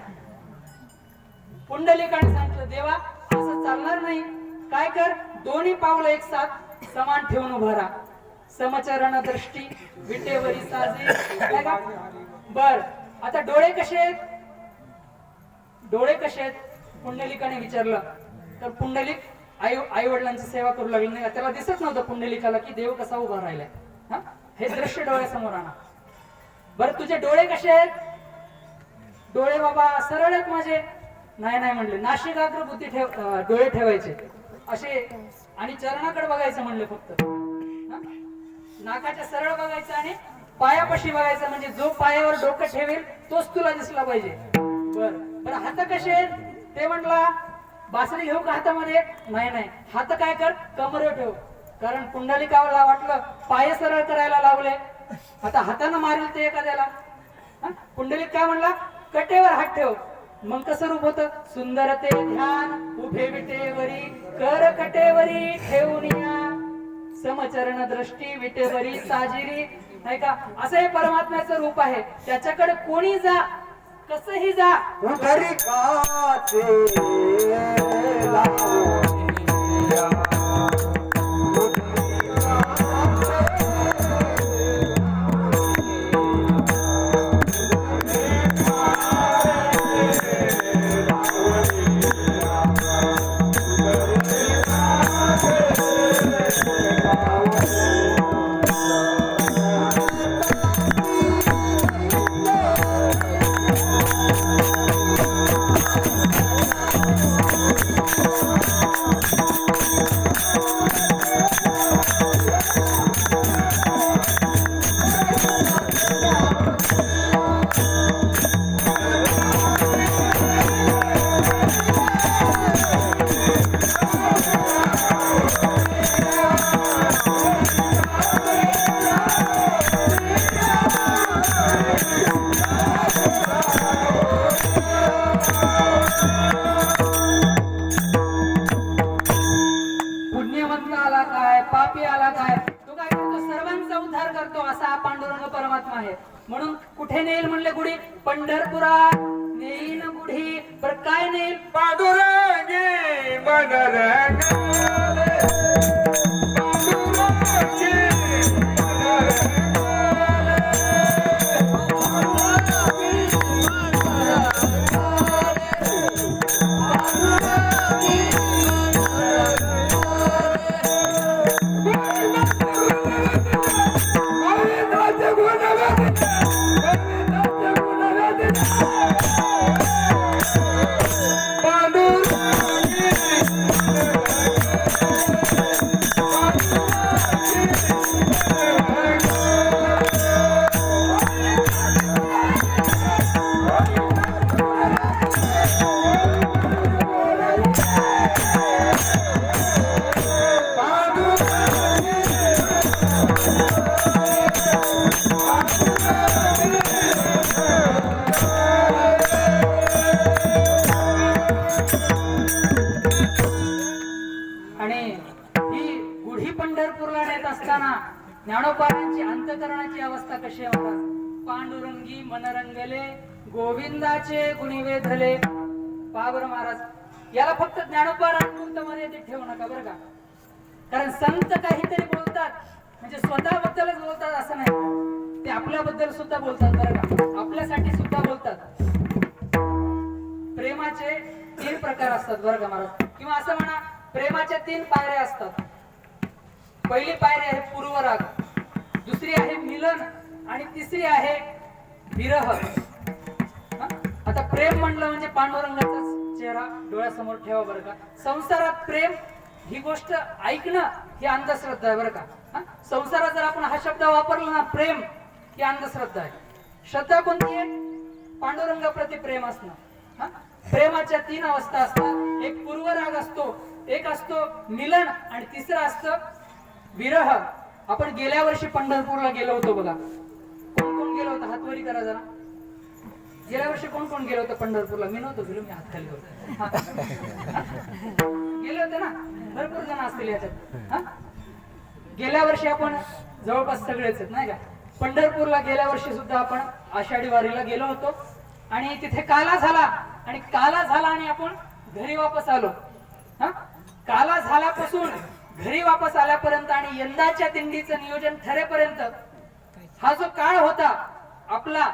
पुंडलिकाने सांगितलं देवा असं चालणार नाही, काय कर, दोन्ही पावलं एक साथ समान ठेवून उभा राहा. समचरण दृष्टी विटेवरी साजे, नाही का. बर, आता डोळे कसे आहेत? डोळे कसे आहेत पुंडलिकाने विचारलं. तर पुंडलिक आई वडिलांची सेवा करू लागली, नाही का. त्याला दिसत नव्हतं पुंडलिकाला की देव कसा उभा राहिलाय. हा, हे दृश्य डोळ्यासमोर आणा. बरं, तुझे डोळे कसे आहेत? डोळे बाबा सरळ आहेत माझे. नाही नाही म्हणले, नाशिकाग्र बुद्धी डोळे ठेवायचे असे, आणि चरणाकडे बघायचं म्हणले फक्त. हा? नाकाच्या सरळ बघायचं आणि पायापाशी बघायचं, म्हणजे जो पायावर डोकं ठेवेल तोच तुला दिसला पाहिजे. बर बरं, हात कसे आहेत? ते म्हटला बासरी घेऊ का हातामध्ये? नाही नाही, हात काय कर, कमरेवर ठेव. कारण पुंडलिकाला वाटलं पाय सरळ करायला लावले, आता हातानं मारेल ते एखाद्याला. पुंडलिक काय म्हणला? कटेवर हात ठेव. मग कसं रूप होतं? सुंदर ते ध्यान उभे विटेवरी कर कटेवरी ठेवून या, समचरण दृष्टी विटेवरी साजिरी, नाही का. असं हे परमात्म्याचं रूप आहे. त्याच्याकडे कोणी जा, कसंही जा, उधरी काचे लावूया, पुण्यवंत आला काय, पापी आला काय, तो काय करतो? सर्वांचा उद्धार करतो. असा हा पांडुरंग परमात्मा आहे. म्हणून कुठे नेईल म्हणले गुढी? पंढरपुरा नेईल गुढी. बरं काय नेईल? पांडुरंगी मनरंगाले, पांडुरंगी पंढरपूरला नेत असताना ज्ञानोबारांची अंतकरणाची अवस्था कशी आहे? पांडुरंगी मनरंगले गोविंदाचे गुणिवेधले. बाबर महाराज, याला फक्त ज्ञानोबारांपुरतं मर्यादित ठेवू नका बरं का. कारण संत काहीतरी बोलतात म्हणजे स्वतःबद्दलच बोलतात असं नाही, ते आपल्याबद्दल सुद्धा बोलतात बरं का, आपल्यासाठी सुद्धा बोलतात. प्रेमाचे 3 प्रकार असतात बरं का महाराज, किंवा असं म्हणा प्रेमाच्या 3 पायऱ्या असतात. पहिली पायरी आहे पूर्वराग, दुसरी आहे मिलन आणि तिसरी आहे विरह. आता प्रेम म्हणलं म्हणजे पांडुरंगाचाच चेहरा डोळ्यासमोर ठेवा बरं का. संसारात प्रेम ही गोष्ट ऐकणं ही अंधश्रद्धा आहे बरं का. संसारात जर आपण हा शब्द वापरला ना, प्रेम ही अंधश्रद्धा आहे. श्रद्धा कोणती आहे? पांडुरंगाप्रती प्रेम असणं. प्रेमाच्या 3 अवस्था असतात. एक पूर्वराग असतो, एक असतो मिलन आणि तिसरं असतं विरह. आपण गेल्या वर्षी पंढरपूरला गेलो होतो बघा. कोण कोण गेलो होतो? हातवरी करा जरा. गेल्या वर्षी कोण कोण गेलं होतं पंढरपूरला? मी नव्हतो गेलो, मी हात खाली करतो. हा. गेले होते ना? भरपूर जण असतील याच्यात. हा? गेल्या वर्षी आपण जवळपास सगळेच आहेत नाही का? पंढरपूरला गेल्या वर्षी सुद्धा आपण आषाढी वारीला गेलो होतो आणि तिथे काला झाला आणि आपण घरी वापस आलो. हा? काला झाल्यापासून घरी वापस आल्यापर्यंत आणि यंदाच्या दिंडीचं नियोजन ठरेपर्यंत हा जो काळ होता आपला,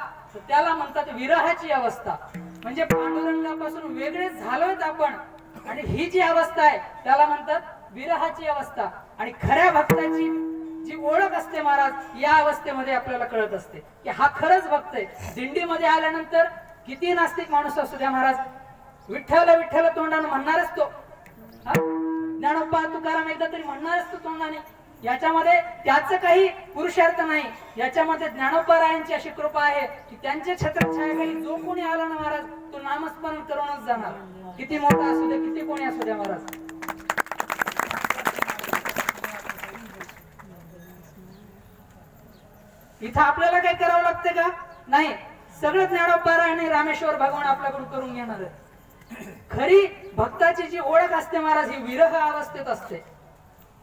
त्याला म्हणतात विरहाची अवस्था. म्हणजे पांडुरंगापासून वेगळेच झालोय आपण आणि ही जी अवस्था आहे त्याला म्हणतात विरहाची अवस्था. आणि खऱ्या भक्ताची जी ओळख असते महाराज या अवस्थेमध्ये आपल्याला कळत असते की हा खरंच भक्त आहे. दिंडीमध्ये आल्यानंतर किती नास्तिक माणूस असू द्या महाराज, विठ्ठल विठ्ठल तोंडाने म्हणणारच तो. ज्ञानोबा तुकाराम एकदा तरी म्हणणारच तो तोंडाने. याच्यामध्ये त्याचं काही पुरुषार्थ नाही, याच्यामध्ये ज्ञानोबारायांची अशी कृपा आहे की त्यांच्या छत्रछायाखाली जो कोणी आला ना महाराज तो नामस्मरण करूनच जाणार. किती मोठा असू दे, किती कोणी असू द्या महाराज. इथं आपल्याला काही करावं लागतं का? नाही. सगळं ज्ञानोबाराय आणि रामेश्वर भगवान आपल्याकडून करून घेणार आहे. खरी भक्ताची जी ओळख असते महाराज ही विरह अवस्थेत असते.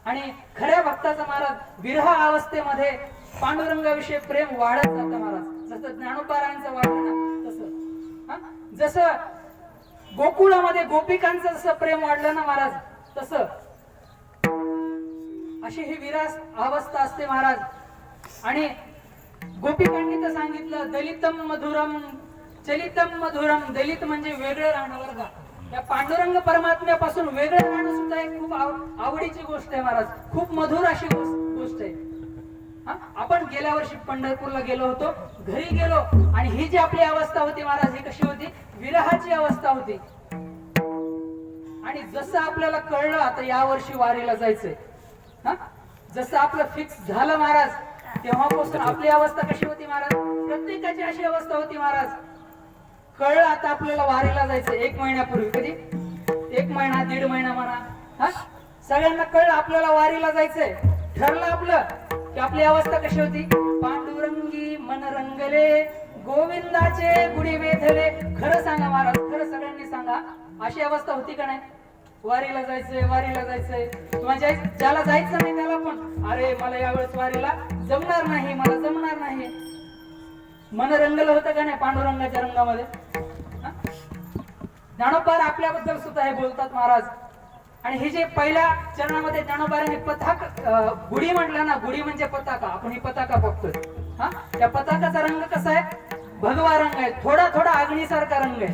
आणि खऱ्या भक्ताचं महाराज विरह अवस्थेमध्ये पांडुरंगाविषयी प्रेम वाढत जातं महाराज. जसं ज्ञानोबारायांचं वाढलं ना तसं. जसं गोकुळामध्ये गोपिकांचं जसं प्रेम वाढलं ना महाराज तसं अशी ही विरह अवस्था असते महाराज. आणि गोपिकांनी तर सांगितलं दलितम मधुरम चलितम मधुरम. दलित म्हणजे वेगळं राहणं बरं का. या पांडुरंग परमात्म्यापासून वेगळं राहणं सुद्धा एक खूप आवडीची गोष्ट आहे महाराज. खूप मधुर अशी गोष्ट आहे. आपण गेल्या वर्षी पंढरपूरला गेलो होतो, घरी गेलो आणि ही जी आपली अवस्था होती महाराज ही कशी होती? विरहाची अवस्था होती. आणि जसं आपल्याला कळलं आता या वर्षी वारीला जायचंय, जसं आपलं फिक्स झालं महाराज तेव्हापासून आपली अवस्था कशी होती महाराज? प्रत्येकाची अशी अवस्था होती महाराज. कळलं आता आपल्याला वारीला जायचं 1 महिन्यापूर्वी, कधी 1 महिना 1.5 महिना म्हणा, सगळ्यांना कळलं आपल्याला वारीला जायचंय. ठरलं आपलं की आपली अवस्था कशी होती? पांडुरंगी मन रंगले गोविंदाचे गुढी वेधले. खरं सांगा महाराज, खरं सगळ्यांनी सांगा, अशी अवस्था होती का नाही? वारीला जायचंय म्हणजे ज्याला जायचं नाही त्याला पण अरे मला यावेळेस वारीला जमणार नाही, मला जमणार नाही. मन रंगलं होतं का नाही पांडुरंगाच्या रंगामध्ये? ज्ञानोबार आपल्याबद्दल सुद्धा हे बोलतात महाराज. आणि हे जे पहिल्या चरणामध्ये ज्ञानोबारांनी पताक गुढी म्हटलं ना, गुढी म्हणजे पताका, आपण ही पताका बघतोय. त्या पताकाचा रंग कसा आहे? भगवा रंग आहे, थोडा थोडा अग्नीसारखा रंग आहे.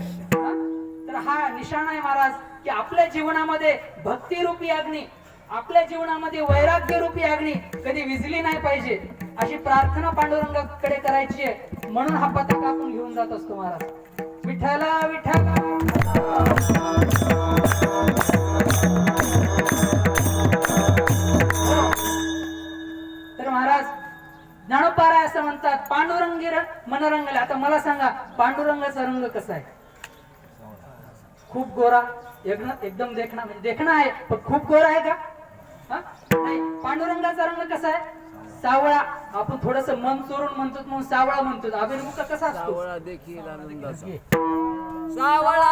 तर हा निशाणा आहे महाराज की आपल्या जीवनामध्ये भक्तिरूपी अग्नी, आपल्या जीवनामध्ये वैराग्य रूपी अग्नी कधी विझली नाही पाहिजे अशी प्रार्थना पांडुरंगाकडे करायची आहे. म्हणून हा पताका आपण घेऊन जात असतो महाराज. विठ्ठला विठ्ठला. तर महाराज ज्ञानोबाराय असं म्हणतात पांडुरंगी मनरंगले. आता मला सांगा पांडुरंगाचा रंग कसा आहे? खूप गोरा, एकदम देखणा आहे पण खूप गोरा आहे का? नाही. पांडुरंगाचा रंग कसा आहे? सावळा. आपण थोडस मन चोरून म्हणतो म्हणून सावळा म्हणतो. अभिर्मुख कसा असतो? सावळा देखील आनंदाचा. सावळा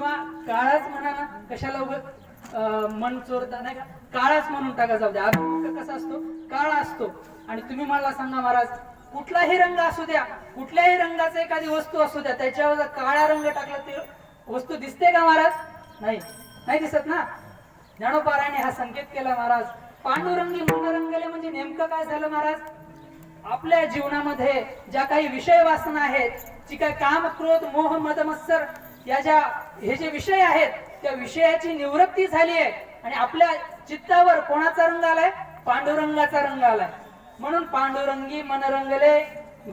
किंवा काळाच म्हणा ना, कशाला मन चोरता नाही का, काळाच म्हणून टाका, जाऊ द्या. अभिमुख कसा असतो, काळा असतो. आणि तुम्ही मला सांगा महाराज, कुठलाही रंग असू द्या, कुठल्याही रंगाचा एखादी वस्तू असू द्या, त्याच्यावर जर काळा रंग टाकला ते वस्तू दिसते का महाराज? नाही, नाही दिसत ना. ज्ञानोबारायाने हा संकेत केला महाराज. पांडुरंगी मन रंगले म्हणजे नेमकं काय झालं महाराज? आपल्या जीवनामध्ये ज्या काही विषय वासना आहेत, जी काही काम, क्रोध, मोह, मद, मत्सर हे जे विषय आहेत, त्या विषयाची निवृत्ती झाली आहे आणि आपल्या चित्तावर कोणाचा रंग आलाय? पांडुरंगाचा रंग आलाय. म्हणून पांडुरंगी मन रंगले,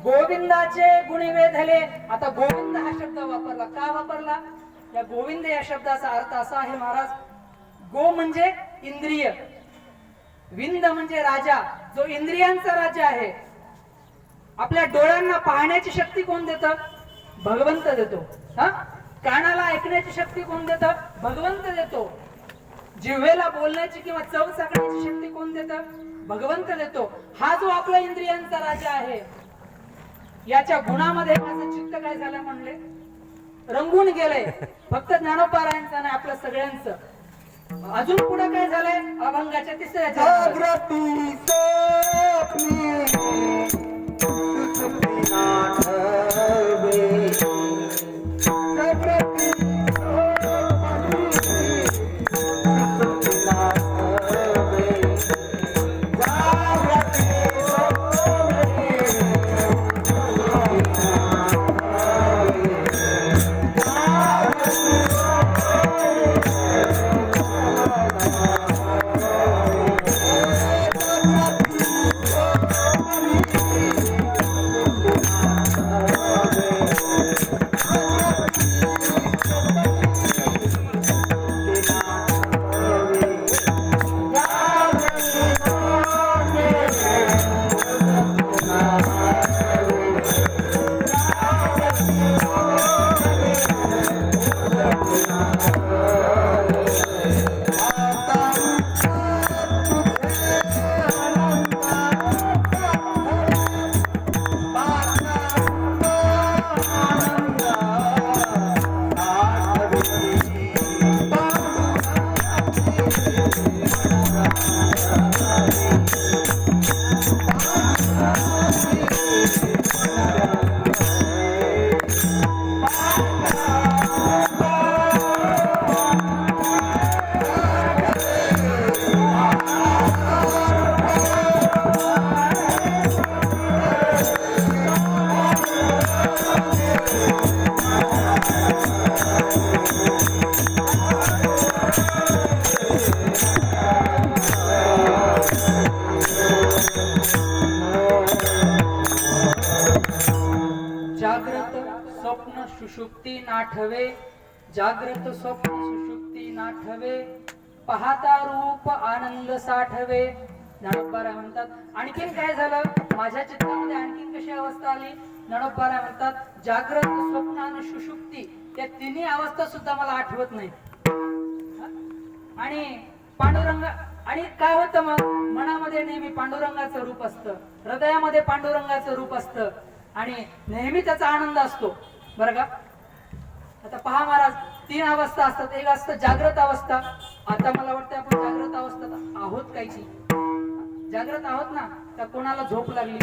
गोविंदाचे गुणी वेधले. आता गोविंद हा शब्द वापरला, का वापरला? या गोविंद या शब्दाचा अर्थ असा आहे महाराज, गो म्हणजे इंद्रिय, विंद म्हणजे राजा, जो इंद्रियांचा राजा आहे. आपल्या डोळ्यांना पाहण्याची शक्ती कोण देतं? भगवंत देतो. हा, कानाला ऐकण्याची शक्ती कोण देतं? भगवंत देतो. जिव्हेला बोलण्याची किंवा चव चाखण्याची शक्ती कोण देतं? भगवंत देतो. हा जो आपला इंद्रियांचा राजा आहे, याच्या गुणामध्ये माझं चित्त काय झालं म्हणले? रंगून गेलंय. फक्त ज्ञानोबारायांचं नाही, आपल्या सगळ्यांचं. अजून पुढे काय झालंय? अभंगाच्या तिसऱ्या जागृती स्वप्नी सुषुप्ती नाठवे. जागृती स्वप्नी सुषुप्ती नाठवे. जागृती स्वप्नी सुषुप्ती नाठवे. जाग्रत स्वप्न सुषुप्ती नाठवे. पाहता रूप आनंद साठवे. ज्ञानोबाराय म्हणतात आणखीन काय झालं? माझ्या चित्तामध्ये आणखीन कशी अवस्था आली? ज्ञानोबाराय म्हणतात जाग्रत, स्वप्न आणि सुषुप्ती या तिन्ही अवस्था सुद्धा मला आठवत नाही. आणि पांडुरंग, आणि काय होतं मग? मनामध्ये नेहमी पांडुरंगाचं रूप असतं, हृदयामध्ये पांडुरंगाचं रूप असतं आणि नेहमी त्याचा आनंद असतो, बरं का? आता पहा महाराज, तीन अवस्था असतात. एक असतं जागृत अवस्था. आता मला वाटतं आपण जागृत अवस्थेत आहोत काही, जागृत आहोत ना? त्या कोणाला झोप लागली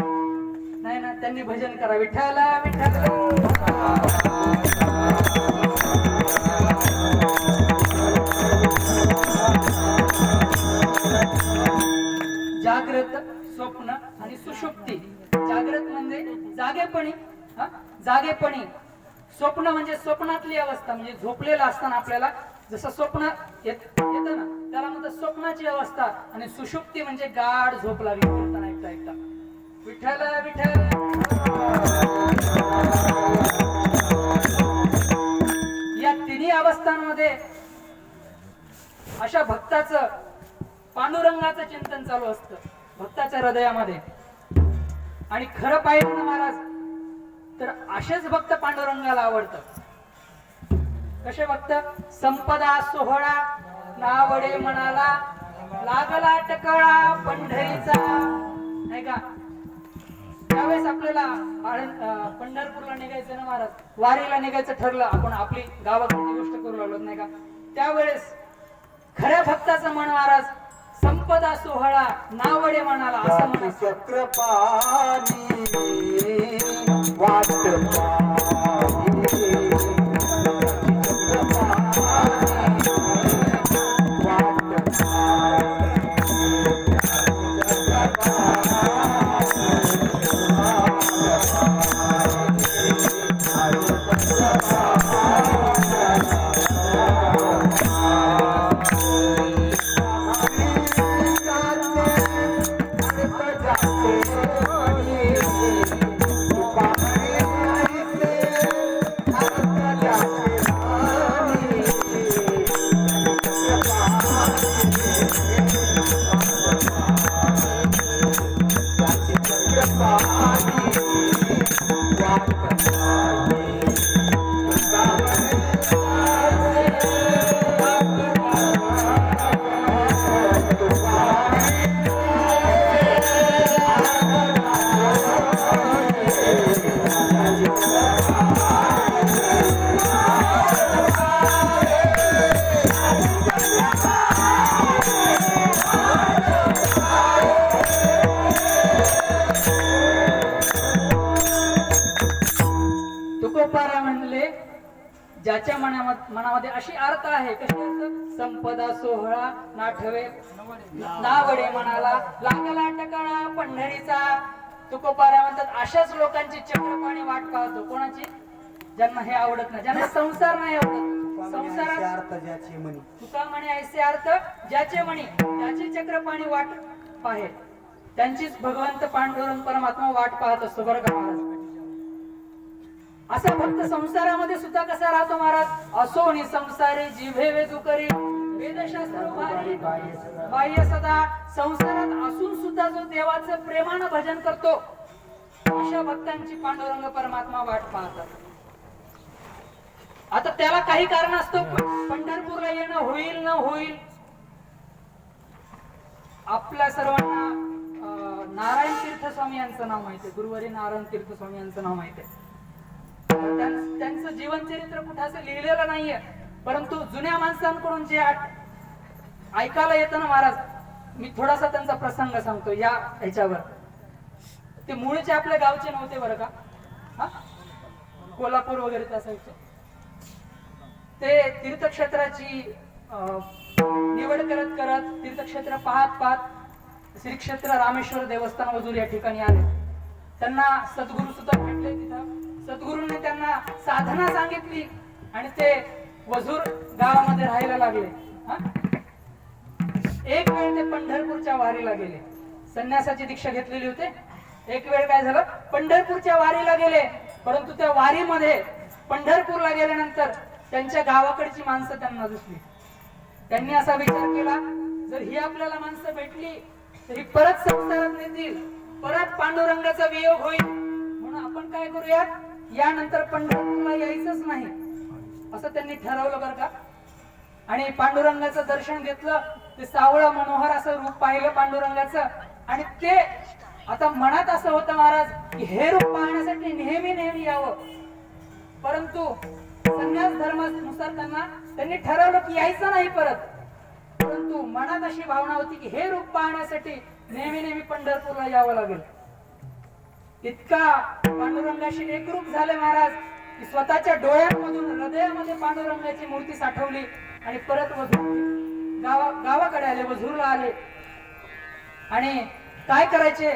नाही ना? त्यांनी भजन करा, विठ्ठल विठ्ठल. जागृत, स्वप्न आणि सुषुप्ती. जागृत म्हणजे जागेपणी, जागेपणी. स्वप्न म्हणजे स्वप्नातली अवस्था, म्हणजे झोपलेला असताना आपल्याला जसं स्वप्न येतं ना, त्याला म्हणतात स्वप्नाची अवस्था. आणि सुषुप्ती म्हणजे गाढ झोप लागली कीर्तन ऐकता ऐकता. विठ्ठल विठ्ठल. या तिन्ही अवस्थांमध्ये अशा भक्ताचं, पांडुरंगाचं चिंतन चालू असतं भक्ताच्या हृदयामध्ये. आणि खरं पाहिजे ना महाराज, तर असेच भक्त पांडुरंगाला आवडतात. कसे भक्त? संपदा सोहळा नावडे मनाला, लागला टकळा पंढरीचा, नाही का? ज्यावेळेस आपल्याला पंढरपूरला निघायचं ना महाराज, वारीला निघायचं ठरलं, आपण आपली गावाकडची गोष्ट करू लागलो नाही का, त्यावेळेस खऱ्या भक्ताचं मन महाराज, संपदा सोहळा नावडे म्हणाला असं जाती म्हणायचं. चक्रपाणी वाट तुकोबारा म्हणले, ज्याच्या मनामध्ये अशी अर्थ आहे, कशी अर्थ, संपदा सोहळा नाठवे नावडे मनाला, लागला टकाळा पंढरीचा. तुकोबारा म्हणतात अशाच लोकांची चक्रपाणी वाट पाहतो. कोणाची? ज्यांना हे आवडत नाही, ज्यांना संसार नाही आवडत. संसारात अर्थ ज्याचे म्हणी, तुका म्हणे ऐसे अर्थ ज्याचे म्हणी, त्याची चक्रपाणी वाट पाहे, त्यांचीच भगवंत पांडुरंग परमात्मा वाट पाहत असतो. बरं का महाराज, असा भक्त संसारामध्ये सुद्धा कसा राहतो महाराज, असोनी संसारे जिभे वेदू करी वेदशास्त्र भारी बाह्य सदा. संसारात असून सुद्धा जो देवाचं प्रेमानं भजन करतो, अशा भक्तांची पांडुरंग परमात्मा वाट पाहतात. आता त्याला काही कारण असतो, पंढरपूरला येणं होईल न होईल. आपल्या सर्वांना नारायण तीर्थ स्वामी यांचं नाव माहिती आहे, गुरुवारी नारायण तीर्थ स्वामी यांचं नाव माहिती आहे. त्यांचं जीवनचरित्र कुठं असं लिहिलेलं नाहीये, परंतु जुन्या माणसांकडून जे ऐकायला येतं ना महाराज, मी थोडासा त्यांचा प्रसंग सांगतो या ह्याच्यावर. ते मूळचे आपल्या गावचे नव्हते बरं का, हा, कोल्हापूर वगैरे त्या साईडचे. ते तीर्थक्षेत्राची निवड करत करत, तीर्थक्षेत्र पाहत पाहत श्री क्षेत्र रामेश्वर देवस्थान वजूर या ठिकाणी आले. त्यांना सद्गुरू सुद्धा भेटले. तिथं सद्गुरूंनी त्यांना साधना सांगितली आणि ते वजूर गावामध्ये राहायला लागले. एक वेळ ते पंढरपूरच्या वारीला गेले. संन्यासाची दीक्षा घेतलेली होते. एक वेळ काय झालं, पंढरपूरच्या वारीला गेले, परंतु त्या वारीमध्ये पंढरपूरला गेल्यानंतर त्यांच्या गावाकडची माणसं त्यांना दिसली. त्यांनी असा विचार केला, जर ही आपल्याला माणसं भेटली तर ही परत संसारात नेतील, परत पांडुरंगाचा वियोग होईल, म्हणून आपण काय करूयात, यानंतर पंढरपूरला यायचंच नाही असं त्यांनी ठरवलं बरं का. आणि पांडुरंगाचं दर्शन घेतलं. ते सावळं मनोहर असं रूप पाहिलं पांडुरंगाचं, आणि ते आता मनात असं होतं महाराज की हे रूप पाहण्यासाठी नेहमी नेहमी यावं. परंतु संन्यास धर्मानुसार त्यांनी ठरवलं की यायचं नाही परत. परंतु मनात अशी भावना होती की हे रूप पाहण्यासाठी नेहमी नेहमी पंढरपूरला यावं लागेल. इतका पांडुरंगाशी एकरूप झाले महाराज की स्वतःच्या डोळ्यांमधून हृदयामध्ये पांडुरंगाची मूर्ती साठवली आणि परत गावाकडे आले, वझूरला आले. आणि काय करायचे,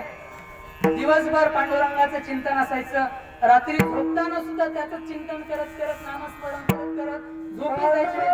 दिवसभर पांडुरंगाचं चिंतन असायचं, रात्री झोपताना सुद्धा त्याचं चिंतन करत करत, नामस्मरण करत करत झोपी जायचे.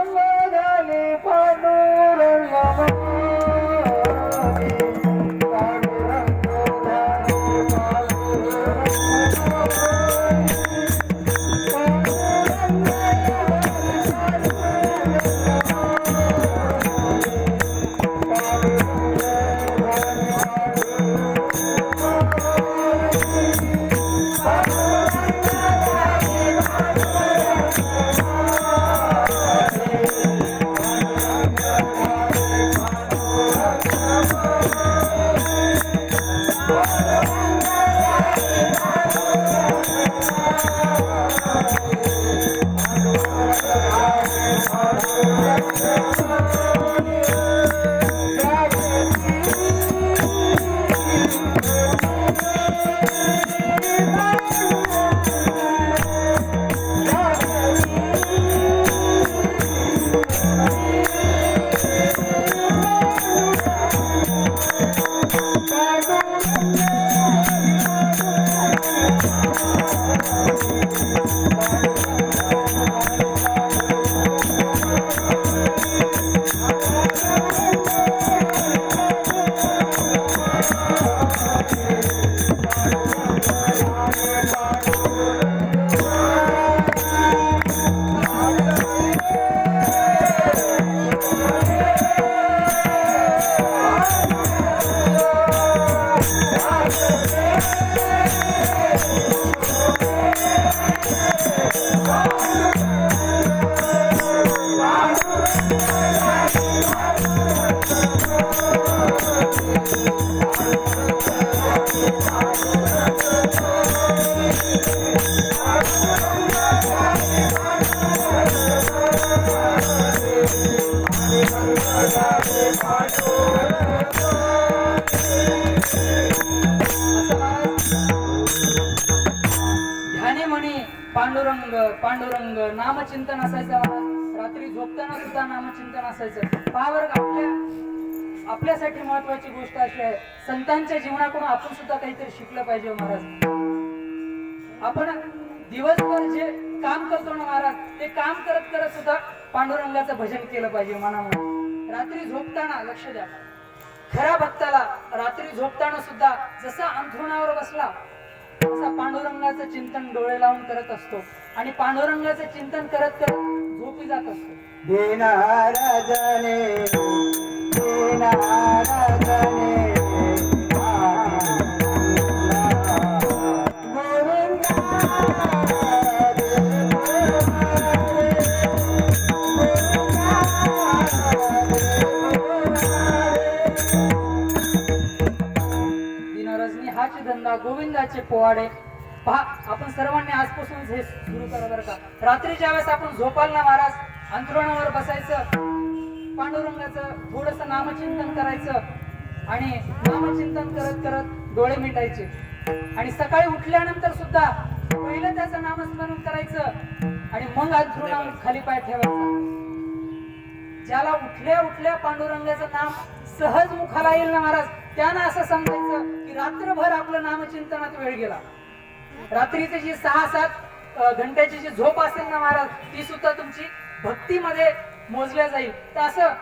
असं महाराज ध्यानी म्हणे पांडुरंग पांडुरंग नामचिंतन असायचं महाराज. रात्री झोपताना सुद्धा नामचिंतन असायचं. पावर आपल्यासाठी महत्वाची गोष्ट अशी आहे, संतांच्या जीवनाकडून आपण सुद्धा काहीतरी शिकलं पाहिजे महाराज. आपण दिवसभर जे काम करतो ना महाराज, ते काम करत करत सुद्धा पांडुरंगाचं भजन केलं पाहिजे मनामध्ये. रात्री झोपताना लक्ष द्या, खऱ्या भक्ताला रात्री झोपताना सुद्धा जसा अंथरुणावर बसला तसा पांडुरंगाचं चिंतन डोळे लावून करत असतो आणि पांडुरंगाचं चिंतन करत करत झोपी जात असतो. दीनाराजने दीनाराजने दिनरजनी हाच धंदा गोविंदाचे पोवाडे. पहा, आपण सर्वांनी आजपासून हे सुरू करा बरं का. रात्रीच्या वेळेस आपण झोपाल ना महाराज, अंथरुणावर बसायचं, पांडुरंगाचं थोडस नामचिंतन करायचं आणि नामचिंतन करत करत डोळे मिटायचे आणि सकाळी उठल्यानंतर सुद्धा पहिलं त्याचं नामस्मरण करायचं आणि मग अंथरुणावर खाली पाय ठेवायचा. ज्याला उठल्या उठल्या पांडुरंगाचं नाम सहज मुखाला येईल ना महाराज, त्यानं असं समजायचं की रात्रभर आपलं नामचिंतनात वेळ गेला. रात्रीची जी 6-7 घंट्याची जी झोप असेल ना महाराज, ती सुद्धा तुमची भक्तीमध्ये मोजल्या जाईल. तर असं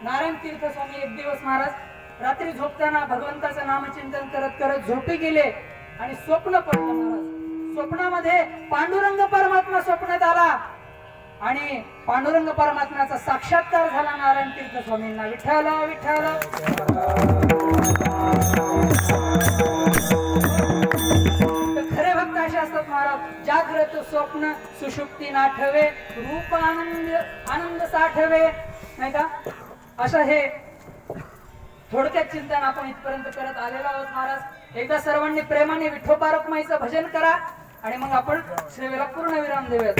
नारायण तीर्थ स्वामी एक दिवस महाराज रात्री झोपताना भगवंताचं नामचिंतन करत करत झोपी गेले आणि स्वप्न पडलं महाराज. स्वप्नामध्ये पांडुरंग परमात्मा स्वप्नात आला आणि पांडुरंग परमात्म्याचा साक्षात्कार झाला नारायण तीर्थ स्वामींना. विठ्ठल विठ्ठल. खरे भक्त असे असतात महाराज, जागृत स्वप्न सुषुप्ती नाठवे, रूप आनंद साठवे, नाही का. असं हे थोडक्यात चिंतन आपण इथपर्यंत करत आलेलो आहोत महाराज. एकदा सर्वांनी प्रेमाने विठोबा रखुमाईचं भजन करा आणि मग आपण सेवेला पूर्ण विराम देऊयात.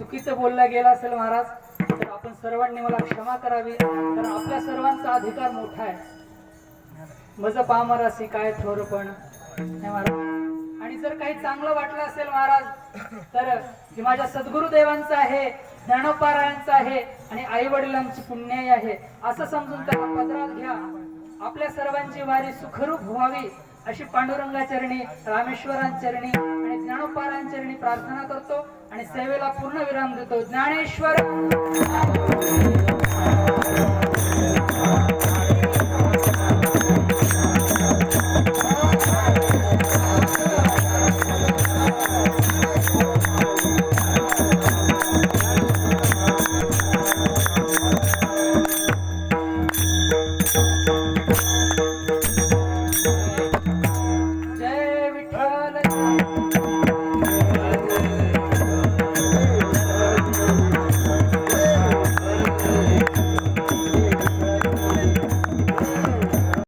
चुकीचं बोलला गेला असेल महाराज तर आपण सर्वांनी मला क्षमा करावी, कारण आपल्या सर्वांचा अधिकार मोठा आहे. मज पामरासी काय थोरपण हे महाराज. आणि जर काही चांगलं वाटलं असेल महाराज तर हे माझ्या सद्गुरुदेवांचं आहे, ज्ञानोपारायांचं आहे आणि आई वडिलांची पुण्याई आहे असं समजून त्याला पदरात घ्या. आपल्या सर्वांची वारी सुखरूप व्हावी अशी पांडुरंगाचरणी, रामेश्वरांचरणी आणि ज्ञानोपारांचरणी प्रार्थना करतो आणि सेवेला पूर्ण विराम देतो. ज्ञानेश्वर